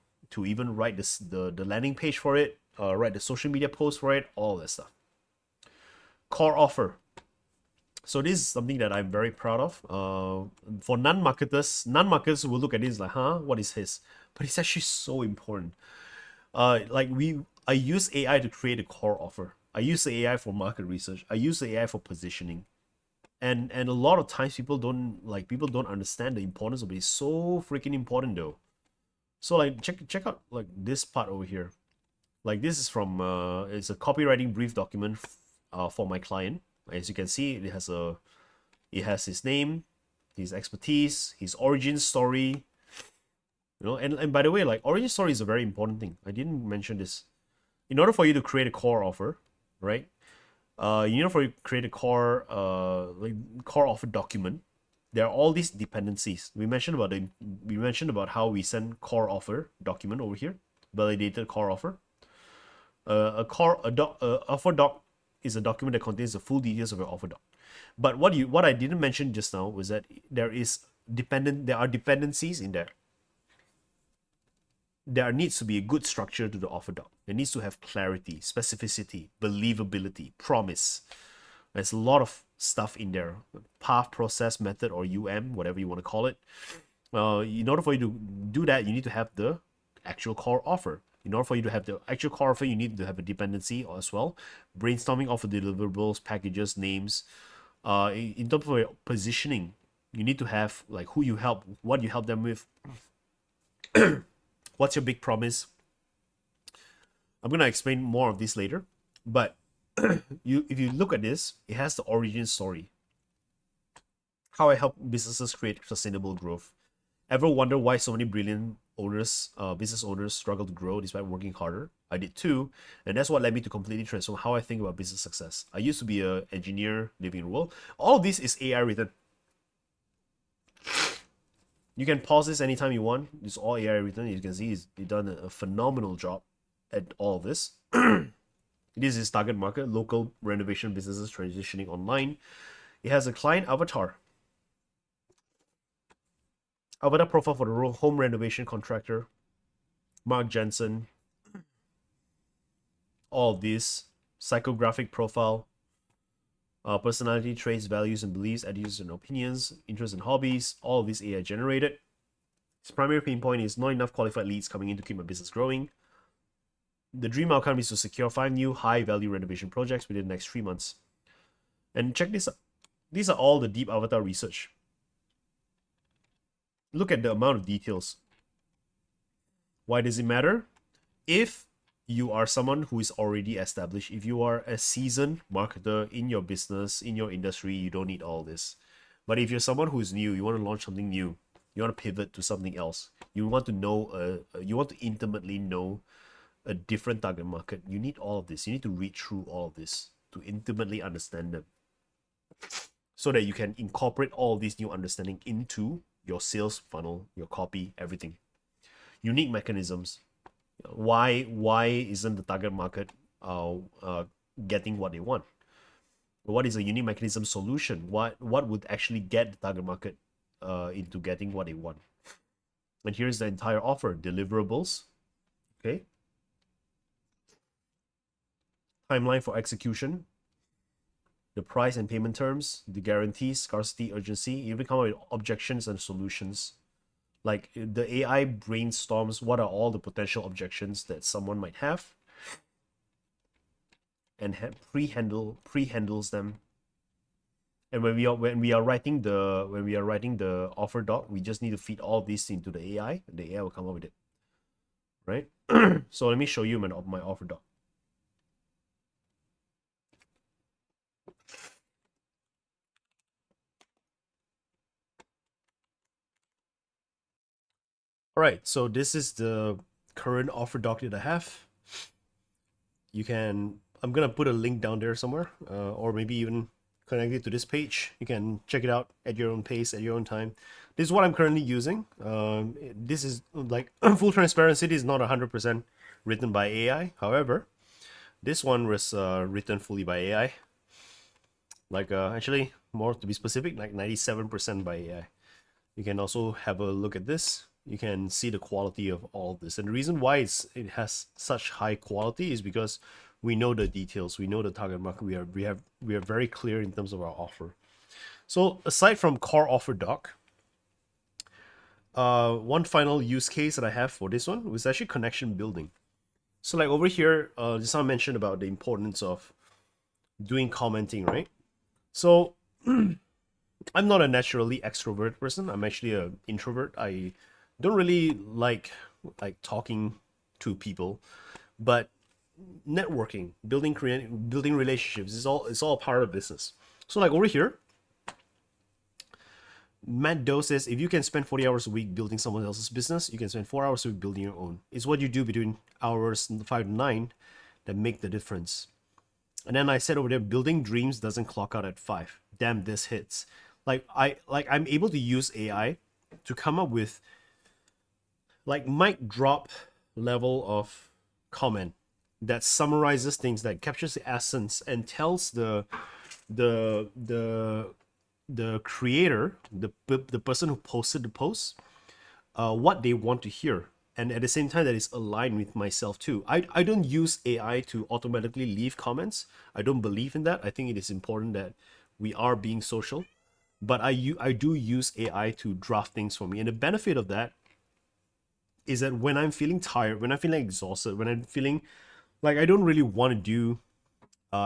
even write the landing page for it, write the social media post for it, all that stuff. Core offer. So this is something that I'm very proud of. For non-marketers will look at this like, huh, what is his? But it's actually so important. I use AI to create a core offer. I use the AI for market research. I use the AI for positioning. And a lot of times people don't understand the importance of it. It's so freaking important though. So like check out like this part over here. Like this is from it's a copywriting brief document for my client. As you can see, it has his name, his expertise, his origin story. And by the way, like origin story is a very important thing. I didn't mention this. In order for you to create a core offer, right? In order for you to create a core offer document, there are all these dependencies. We mentioned about how we send core offer document over here, validated core offer. Offer doc is a document that contains the full details of your offer doc. But what I didn't mention just now was that there are dependencies in there. There needs to be a good structure to the offer doc. It needs to have clarity, specificity, believability, promise. There's a lot of stuff in there. Path, process, method, or whatever you want to call it. In order for you to do that, you need to have the actual core offer. In order for you to have the actual core offer, you need to have a dependency as well. Brainstorming offer deliverables, packages, names. In terms of your positioning, you need to have like who you help, what you help them with. What's your big promise? I'm gonna explain more of this later, but if you look at this, it has the origin story. How I help businesses create sustainable growth. Ever wonder why so many brilliant business owners struggle to grow despite working harder? I did too, and that's what led me to completely transform how I think about business success. I used to be an engineer living in the world. All of this is AI written. You can pause this anytime you want. It's all AI written. You can see he's done a phenomenal job at all of this. This is target market, local renovation businesses transitioning online. It has a client avatar. Avatar profile for the home renovation contractor. Mark Jensen. All of this. Psychographic profile. Personality traits, values and beliefs, attitudes and opinions, interests and hobbies. All of this AI generated. His primary pain point is not enough qualified leads coming in to keep my business growing. The dream outcome is to secure 5 new high-value renovation projects within the next 3 months. And check this out. These are all the deep avatar research. Look at the amount of details. Why does it matter? If you are someone who is already established, if you are a seasoned marketer in your business, in your industry, you don't need all this. But if you're someone who is new, you want to launch something new, you want to pivot to something else, you want to intimately know a different target market, you need all of this. You need to read through all of this to intimately understand them, so that you can incorporate all of this new understanding into your sales funnel, your copy, everything. Unique mechanisms. Why isn't the target market getting what they want? What is a unique mechanism solution? What would actually get the target market into getting what they want? And here's the entire offer: deliverables, okay, timeline for execution, the price and payment terms, the guarantees, scarcity, urgency. You even come up with objections and solutions. Like the AI brainstorms what are all the potential objections that someone might have, and pre-handles them. And when we are writing the offer doc, we just need to feed all this into the AI, and the AI will come up with it, right? So let me show you my offer doc. All right, so this is the current offer doc that I have. I'm gonna put a link down there somewhere, or maybe even connect it to this page. You can check it out at your own pace, at your own time. This is what I'm currently using. This is like full transparency. This is not 100% written by AI. However, this one was written fully by AI. Like actually, more to be specific, like 97% by AI. You can also have a look at this. You can see the quality of all this. And the reason why it has such high quality is because we know the details. We know the target market. We are very clear in terms of our offer. So aside from core offer doc, one final use case that I have for this one was actually connection building. So like over here, just I mentioned about the importance of doing commenting, right? So I'm not a naturally extrovert person. I'm actually an introvert. I don't really like talking to people, but networking, building relationships is all part of business. So like over here, Matt Doe says if you can spend 40 hours a week building someone else's business, you can spend 4 hours a week building your own. It's what you do between hours 5 to 9 that make the difference. And then I said over there, building dreams doesn't clock out at 5. Damn, this hits. I'm able to use AI to come up with like mic drop level of comment that summarizes things, that captures the essence and tells the creator, the person who posted the post, what they want to hear, and at the same time that is aligned with myself too. I don't use AI to automatically leave comments. I don't believe in that. I think it is important that we are being social, but I do use AI to draft things for me. And the benefit of that is that when I'm feeling tired, when I'm feeling exhausted, when I'm feeling like I don't really want to do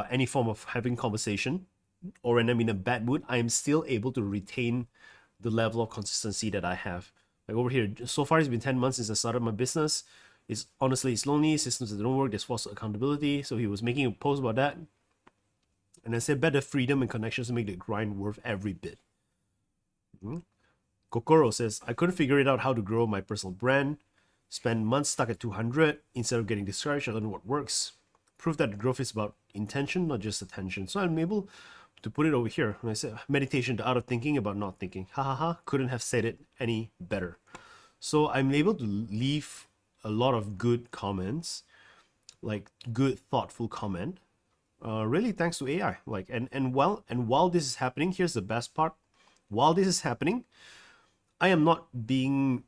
any form of having conversation, or when I'm in a bad mood, I am still able to retain the level of consistency that I have. Like over here, so far it's been 10 months since I started my business. It's honestly, it's lonely, systems that don't work, there's forced accountability. So he was making a post about that. And I said, better freedom and connections to make the grind worth every bit. Kokoro says, I couldn't figure it out how to grow my personal brand. Spend months stuck at 200. Instead of getting discouraged, I learned what works. Proof that the growth is about intention, not just attention. So I'm able to put it over here. When I say meditation, the art of thinking about not thinking. Ha ha ha. Couldn't have said it any better. So I'm able to leave a lot of good comments, like good, thoughtful comment. Really thanks to AI. Like and while this is happening, here's the best part. While this is happening, I am not being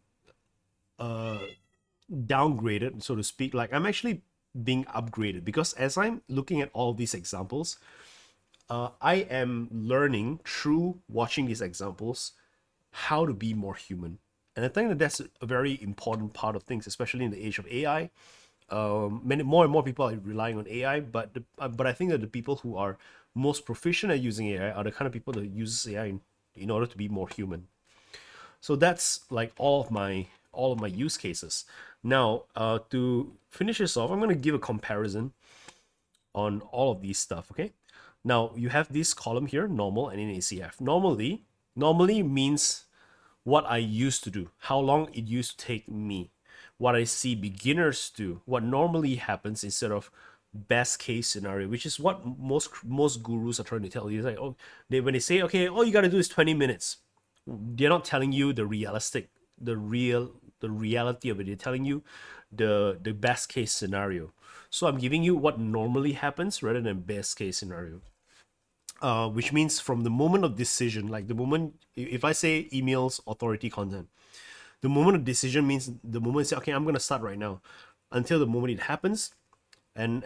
downgraded, so to speak. Like I'm actually being upgraded, because as I'm looking at all these examples, I am learning through watching these examples how to be more human. And I think that that's a very important part of things, especially in the age of AI. More and more people are relying on AI, but I think that the people who are most proficient at using AI are the kind of people that use AI in order to be more human. So that's like all of my use cases. Now, to finish this off, I'm going to give a comparison on all of these stuff. Okay. Now you have this column here, normal and in ACF. Normally means what I used to do, how long it used to take me, what I see beginners do, what normally happens, instead of best case scenario, which is what most gurus are trying to tell you. It's like, oh, when they say, okay, all you got to do is 20 minutes, they're not telling you the reality of it. They're telling you the best case scenario. So I'm giving you what normally happens rather than best case scenario. which means from the moment of decision, like the moment, if I say emails authority content, the moment of decision means the moment you say, okay, I'm gonna start right now, until the moment it happens, and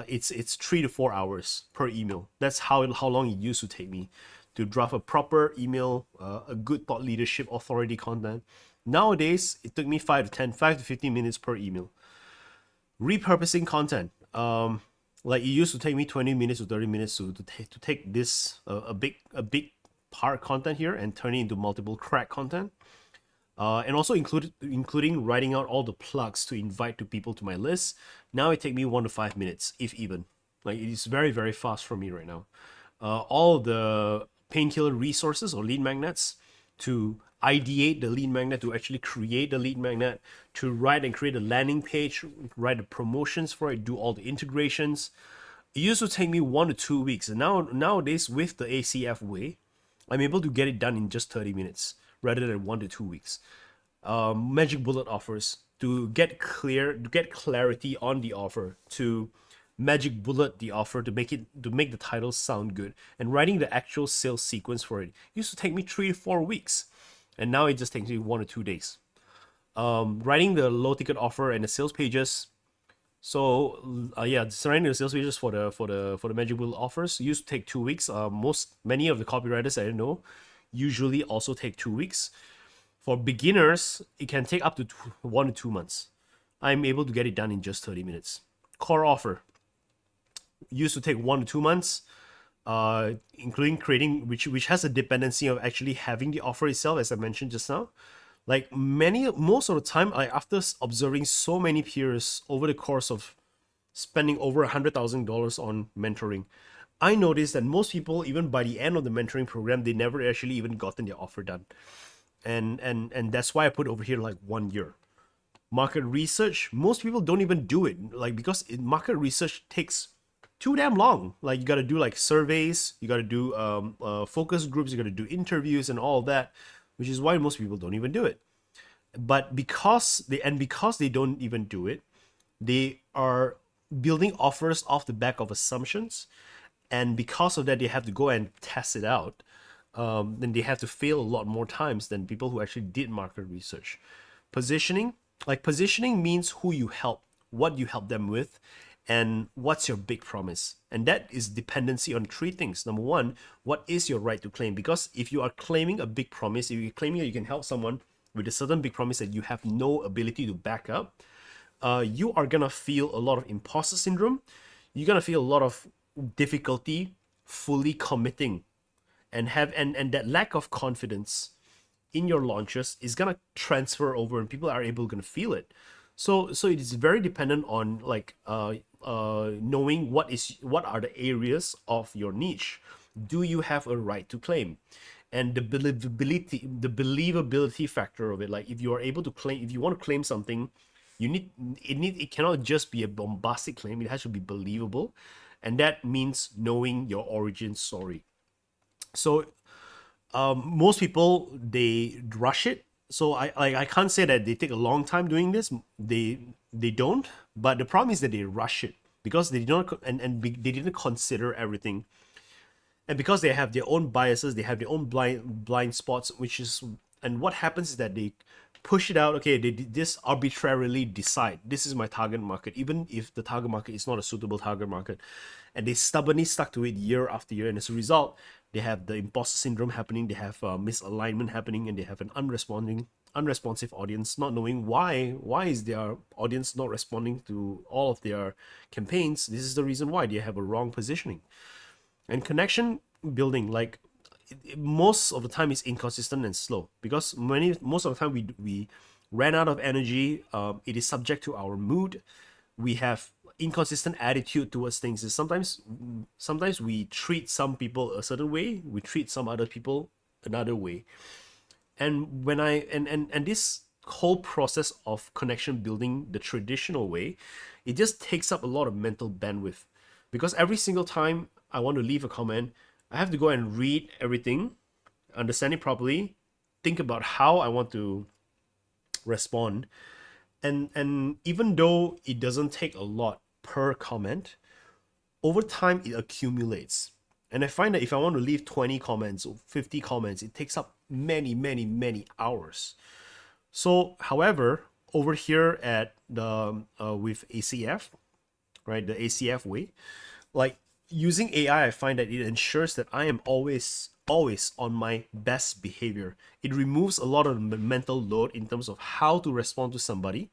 it's 3 to 4 hours per email. That's how long it used to take me to draft a proper email, a good thought leadership authority content. Nowadays, it took me 5 to 15 minutes per email. Repurposing content. Like it used to take me 20 minutes to 30 minutes to take this a big part content here and turn it into multiple crack content. And also including writing out all the plugs to invite to people to my list. Now it take me 1 to 5 minutes, if even. Like it is very very fast for me right now. All the painkiller resources or lead magnets to ideate the lead magnet, to actually create the lead magnet, to write and create a landing page, write the promotions for it, do all the integrations. It used to take me 1 to 2 weeks, and nowadays with the ACF way, I'm able to get it done in just 30 minutes rather than 1 to 2 weeks. Magic bullet offers to get clarity on the offer, to magic bullet the offer to make the title sound good, and writing the actual sales sequence for it used to take me 3 to 4 weeks, and now it just takes me 1 or 2 days. Writing the low ticket offer and the sales pages. So yeah, designing the sales pages for the magic bullet offers used to take 2 weeks. Many of the copywriters I know usually also take 2 weeks. For beginners, it can take up to 1 to 2 months. I'm able to get it done in just 30 minutes. Core offer used to take 1 to 2 months, including creating, which has a dependency of actually having the offer itself, as I mentioned just now. Like most of the time, after observing so many peers over the course of spending over $100,000 on mentoring, I noticed that most people, even by the end of the mentoring program, they never actually even gotten their offer done. And that's why I put over here like 1 year. Market research, most people don't even do it, like because market research takes too damn long. Like you got to do like surveys, you got to do focus groups, you got to do interviews and all that, which is why most people don't even do it. But because they don't even do it, they are building offers off the back of assumptions, and because of that, they have to go and test it out. Then they have to fail a lot more times than people who actually did market research. Positioning means who you help, what you help them with, and what's your big promise. And that is dependency on three things. Number one, what is your right to claim? Because if you are claiming a big promise, if you're claiming that you can help someone with a certain big promise that you have no ability to back up, you are gonna feel a lot of imposter syndrome. You're gonna feel a lot of difficulty fully committing, and that lack of confidence in your launches is gonna transfer over, and people are gonna feel it. So it is very dependent on knowing what are the areas of your niche. Do you have a right to claim? And the believability factor of it. Like if you are able to claim, if you want to claim something, it cannot just be a bombastic claim. It has to be believable, and that means knowing your origin story. So most people, they rush it. So I can't say that they take a long time doing this. They don't. But the problem is that they rush it because they don't they didn't consider everything, and because they have their own biases, they have their own blind spots, and what happens is that they push it out. Okay, they just arbitrarily decide this is my target market, even if the target market is not a suitable target market, and they stubbornly stuck to it year after year, and as a result, they have the imposter syndrome happening, they have misalignment happening, and they have an unresponsive audience, not knowing why is their audience not responding to all of their campaigns. This is the reason why they have a wrong positioning. And connection building, like most of the time, is inconsistent and slow because most of the time we ran out of energy. It is subject to our mood. We have inconsistent attitude towards things. Sometimes we treat some people a certain way, we treat some other people another way. And when I and this whole process of connection building the traditional way, it just takes up a lot of mental bandwidth, because every single time I want to leave a comment, I have to go and read everything, understand it properly, think about how I want to respond. And even though it doesn't take a lot per comment, over time it accumulates. And I find that if I want to leave 20 comments or 50 comments, it takes up many hours. So, however, over here at the with ACF, right, the ACF way, like using AI, I find that it ensures that I am always on my best behavior. It removes a lot of the mental load in terms of how to respond to somebody,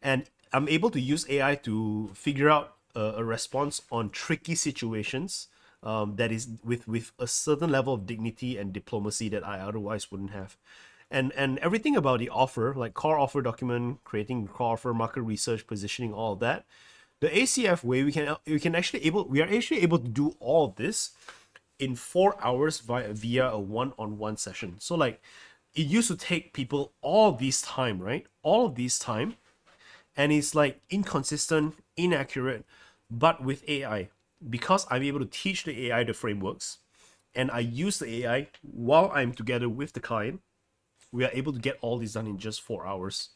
and I'm able to use AI to figure out a response on tricky situations, that is with a certain level of dignity and diplomacy that I otherwise wouldn't have. And everything about the offer, like core offer document, creating core offer, market research, positioning, all of that, the ACF way, we are actually able to do all of this in 4 hours via a one-on-one session. So like, it used to take people all this time, right? All of this time, and it's like inconsistent, inaccurate. But with AI, because I'm able to teach the AI the frameworks, and I use the AI while I'm together with the client, we are able to get all this done in just 4 hours.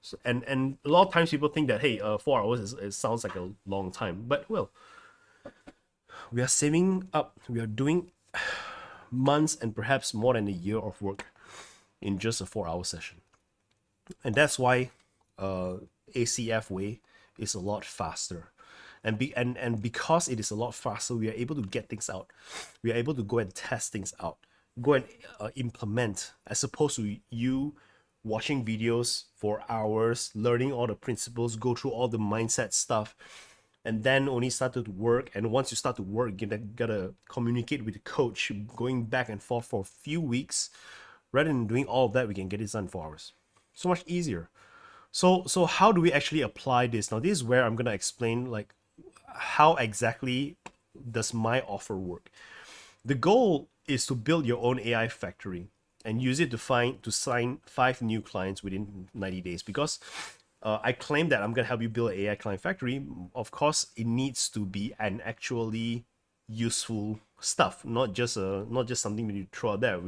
So, and a lot of times people think that, hey, 4 hours it sounds like a long time, but well, we are saving up. We are doing months and perhaps more than a year of work in just a 4 hour session, and that's why ACF way is a lot faster. And because it is a lot faster, we are able to get things out. We are able to go and test things out, go and implement, as opposed to you watching videos for hours, learning all the principles, go through all the mindset stuff, and then only started to work. And once you start to work, you gotta communicate with the coach, going back and forth for a few weeks. Rather than doing all of that, we can get it done in 4 hours. So much easier. So how do we actually apply this? Now, this is where I'm gonna explain like how exactly does my offer work. The goal is to build your own AI factory and use it to sign 5 new clients within 90 days. Because I claim that I'm gonna help you build an AI client factory. Of course, it needs to be an actually useful stuff, not just something that you throw out there.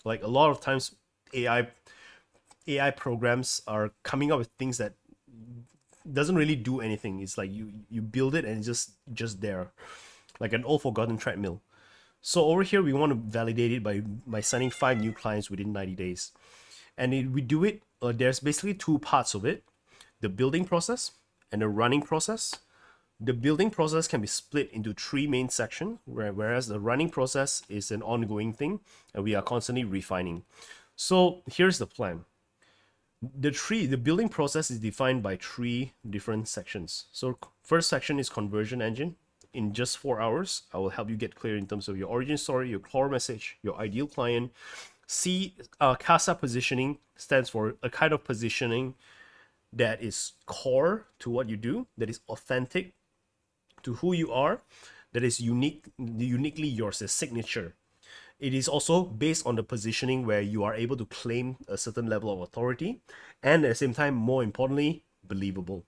Like a lot of times, AI programs are coming up with things that doesn't really do anything. It's like you build it and it's just there, like an old forgotten treadmill. So over here, we want to validate it by signing 5 new clients within 90 days. And we do it, there's basically 2 parts of it: the building process and the running process. The building process can be split into 3 main sections, whereas the running process is an ongoing thing, and we are constantly refining. So here's the plan. The building process is defined by 3 different sections. So first section is conversion engine. In just 4 hours, I will help you get clear in terms of your origin story, your core message, your ideal client. CASA positioning stands for a kind of positioning that is core to what you do, that is authentic to who you are, that is uniquely yours, a signature. It is also based on the positioning where you are able to claim a certain level of authority, and at the same time, more importantly, believable.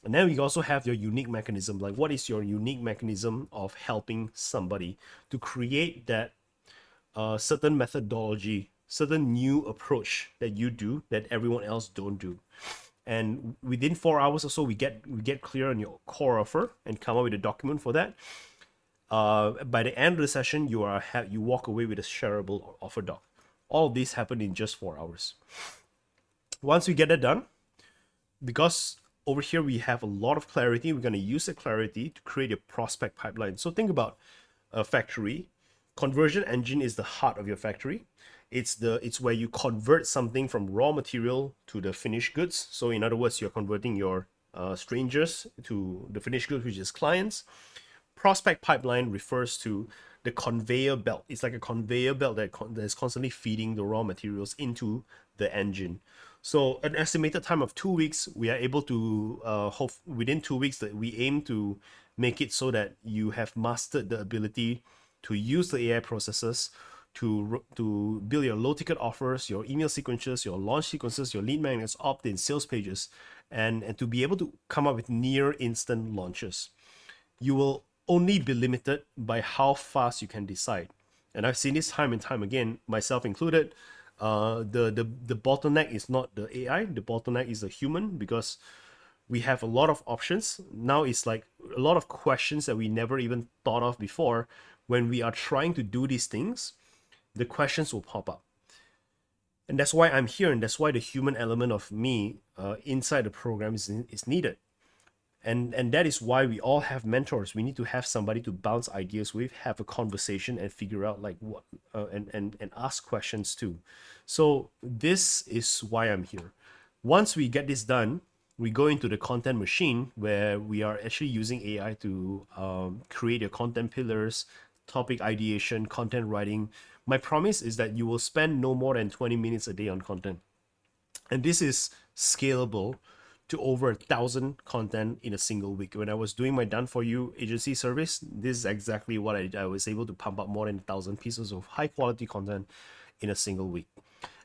And then we also have your unique mechanism. Like, what is your unique mechanism of helping somebody to create that certain methodology, certain new approach that you do that everyone else don't do? And within 4 hours or so, we get clear on your core offer and come up with a document for that. By the end of the session, you walk away with a shareable offer doc. All of this happened in just 4 hours. Once we get that done, because over here we have a lot of clarity, we're going to use the clarity to create a prospect pipeline. So think about a factory. Conversion engine is the heart of your factory. It's where you convert something from raw material to the finished goods. So in other words, you're converting your strangers to the finished goods, which is clients. Prospect pipeline refers to the conveyor belt. It's like a conveyor belt that is constantly feeding the raw materials into the engine. So an estimated time of 2 weeks, we are able to within 2 weeks that we aim to make it so that you have mastered the ability to use the AI processes to build your low ticket offers, your email sequences, your launch sequences, your lead magnets, opt-in, sales pages, and to be able to come up with near instant launches. You will only be limited by how fast you can decide. And I've seen this time and time again, myself included. The bottleneck is not the AI, the bottleneck is the human, because we have a lot of options. Now it's like a lot of questions that we never even thought of before. when we are trying to do these things, the questions will pop up. And that's why I'm here, and that's why the human element of me inside the program is needed. And that is why we all have mentors. We need to have somebody to bounce ideas with, have a conversation, and figure out like what and ask questions too. So this is why I'm here. Once we get this done, we go into the content machine where we are actually using AI to create your content pillars, topic ideation, content writing. My promise is that you will spend no more than 20 minutes a day on content. And this is scalable to over 1,000 content in a single week. When I was doing my done for you agency service, this is exactly what I was able to pump up more than 1,000 pieces of high quality content in a single week.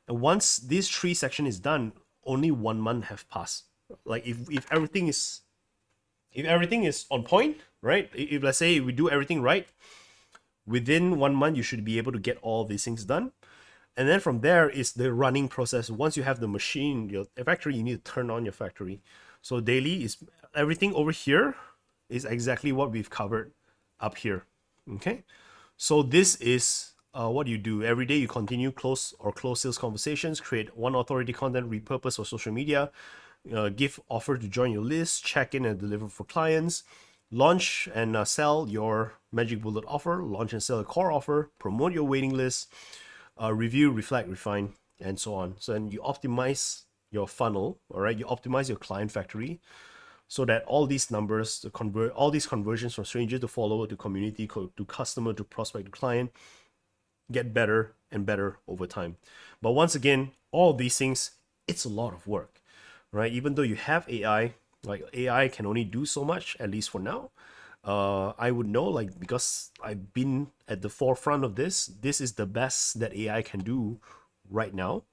And once this 3 section is done, only 1 month have passed. Like if everything is on point, right? If let's say we do everything right, within 1 month you should be able to get all these things done. And then from there is the running process. Once you have the machine, your factory, you need to turn on your factory. So daily is everything over here is exactly what we've covered up here. Okay. So this is what you do every day. You continue close sales conversations, create one authority content, repurpose for social media, give offer to join your list, check in and deliver for clients, launch and sell your magic bullet offer, launch and sell a core offer, promote your waiting list, review, reflect, refine, and so on. So then you optimize your funnel, all right? You optimize your client factory so that all these numbers, all these conversions from stranger to follower to community to customer to prospect to client get better and better over time. But once again, all these things, it's a lot of work, right? Even though you have AI, like AI can only do so much, at least for now. I would know, like, because I've been at the forefront of this is the best that AI can do right now.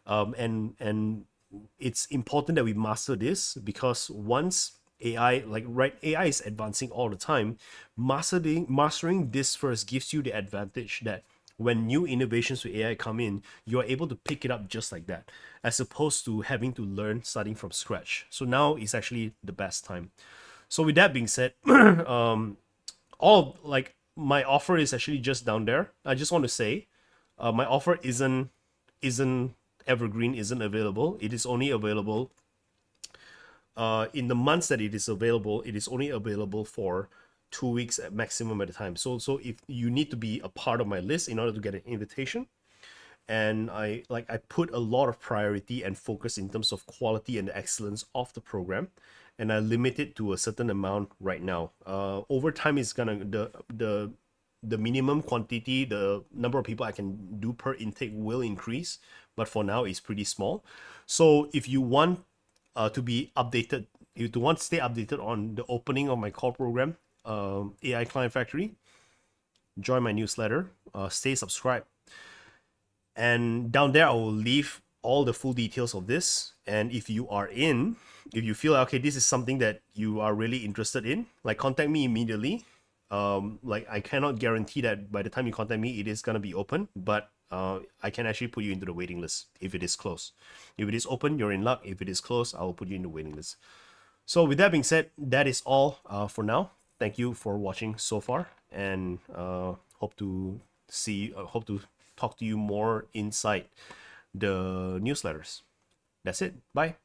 And it's important that we master this, because once AI, like, right, AI is advancing all the time. Mastering this first gives you the advantage that when new innovations with AI come in, you're able to pick it up just like that, as opposed to having to learn starting from scratch. So now is actually the best time. So with that being said, all like my offer is actually just down there. I just want to say, my offer isn't evergreen, isn't available. It is only available in the months that it is available. It is only available for 2 weeks at maximum at a time. So if you need to be a part of my list in order to get an invitation, and I put a lot of priority and focus in terms of quality and the excellence of the program, and I limit it to a certain amount right now. Over time, is gonna the minimum quantity, the number of people I can do per intake will increase, but for now it's pretty small. So if you want to be updated, if you want to stay updated on the opening of my core program, AI Client Factory, join my newsletter, stay subscribed. And down there, I will leave all the full details of this. And if you feel okay, this is something that you are really interested in, like, contact me immediately. Like, I cannot guarantee that by the time you contact me, it is gonna be open, but I can actually put you into the waiting list if it is closed. If it is open, you're in luck. If it is closed, I will put you in the waiting list. So with that being said, that is all for now. Thank you for watching so far, and hope to talk to you more inside the newsletters. That's it. Bye.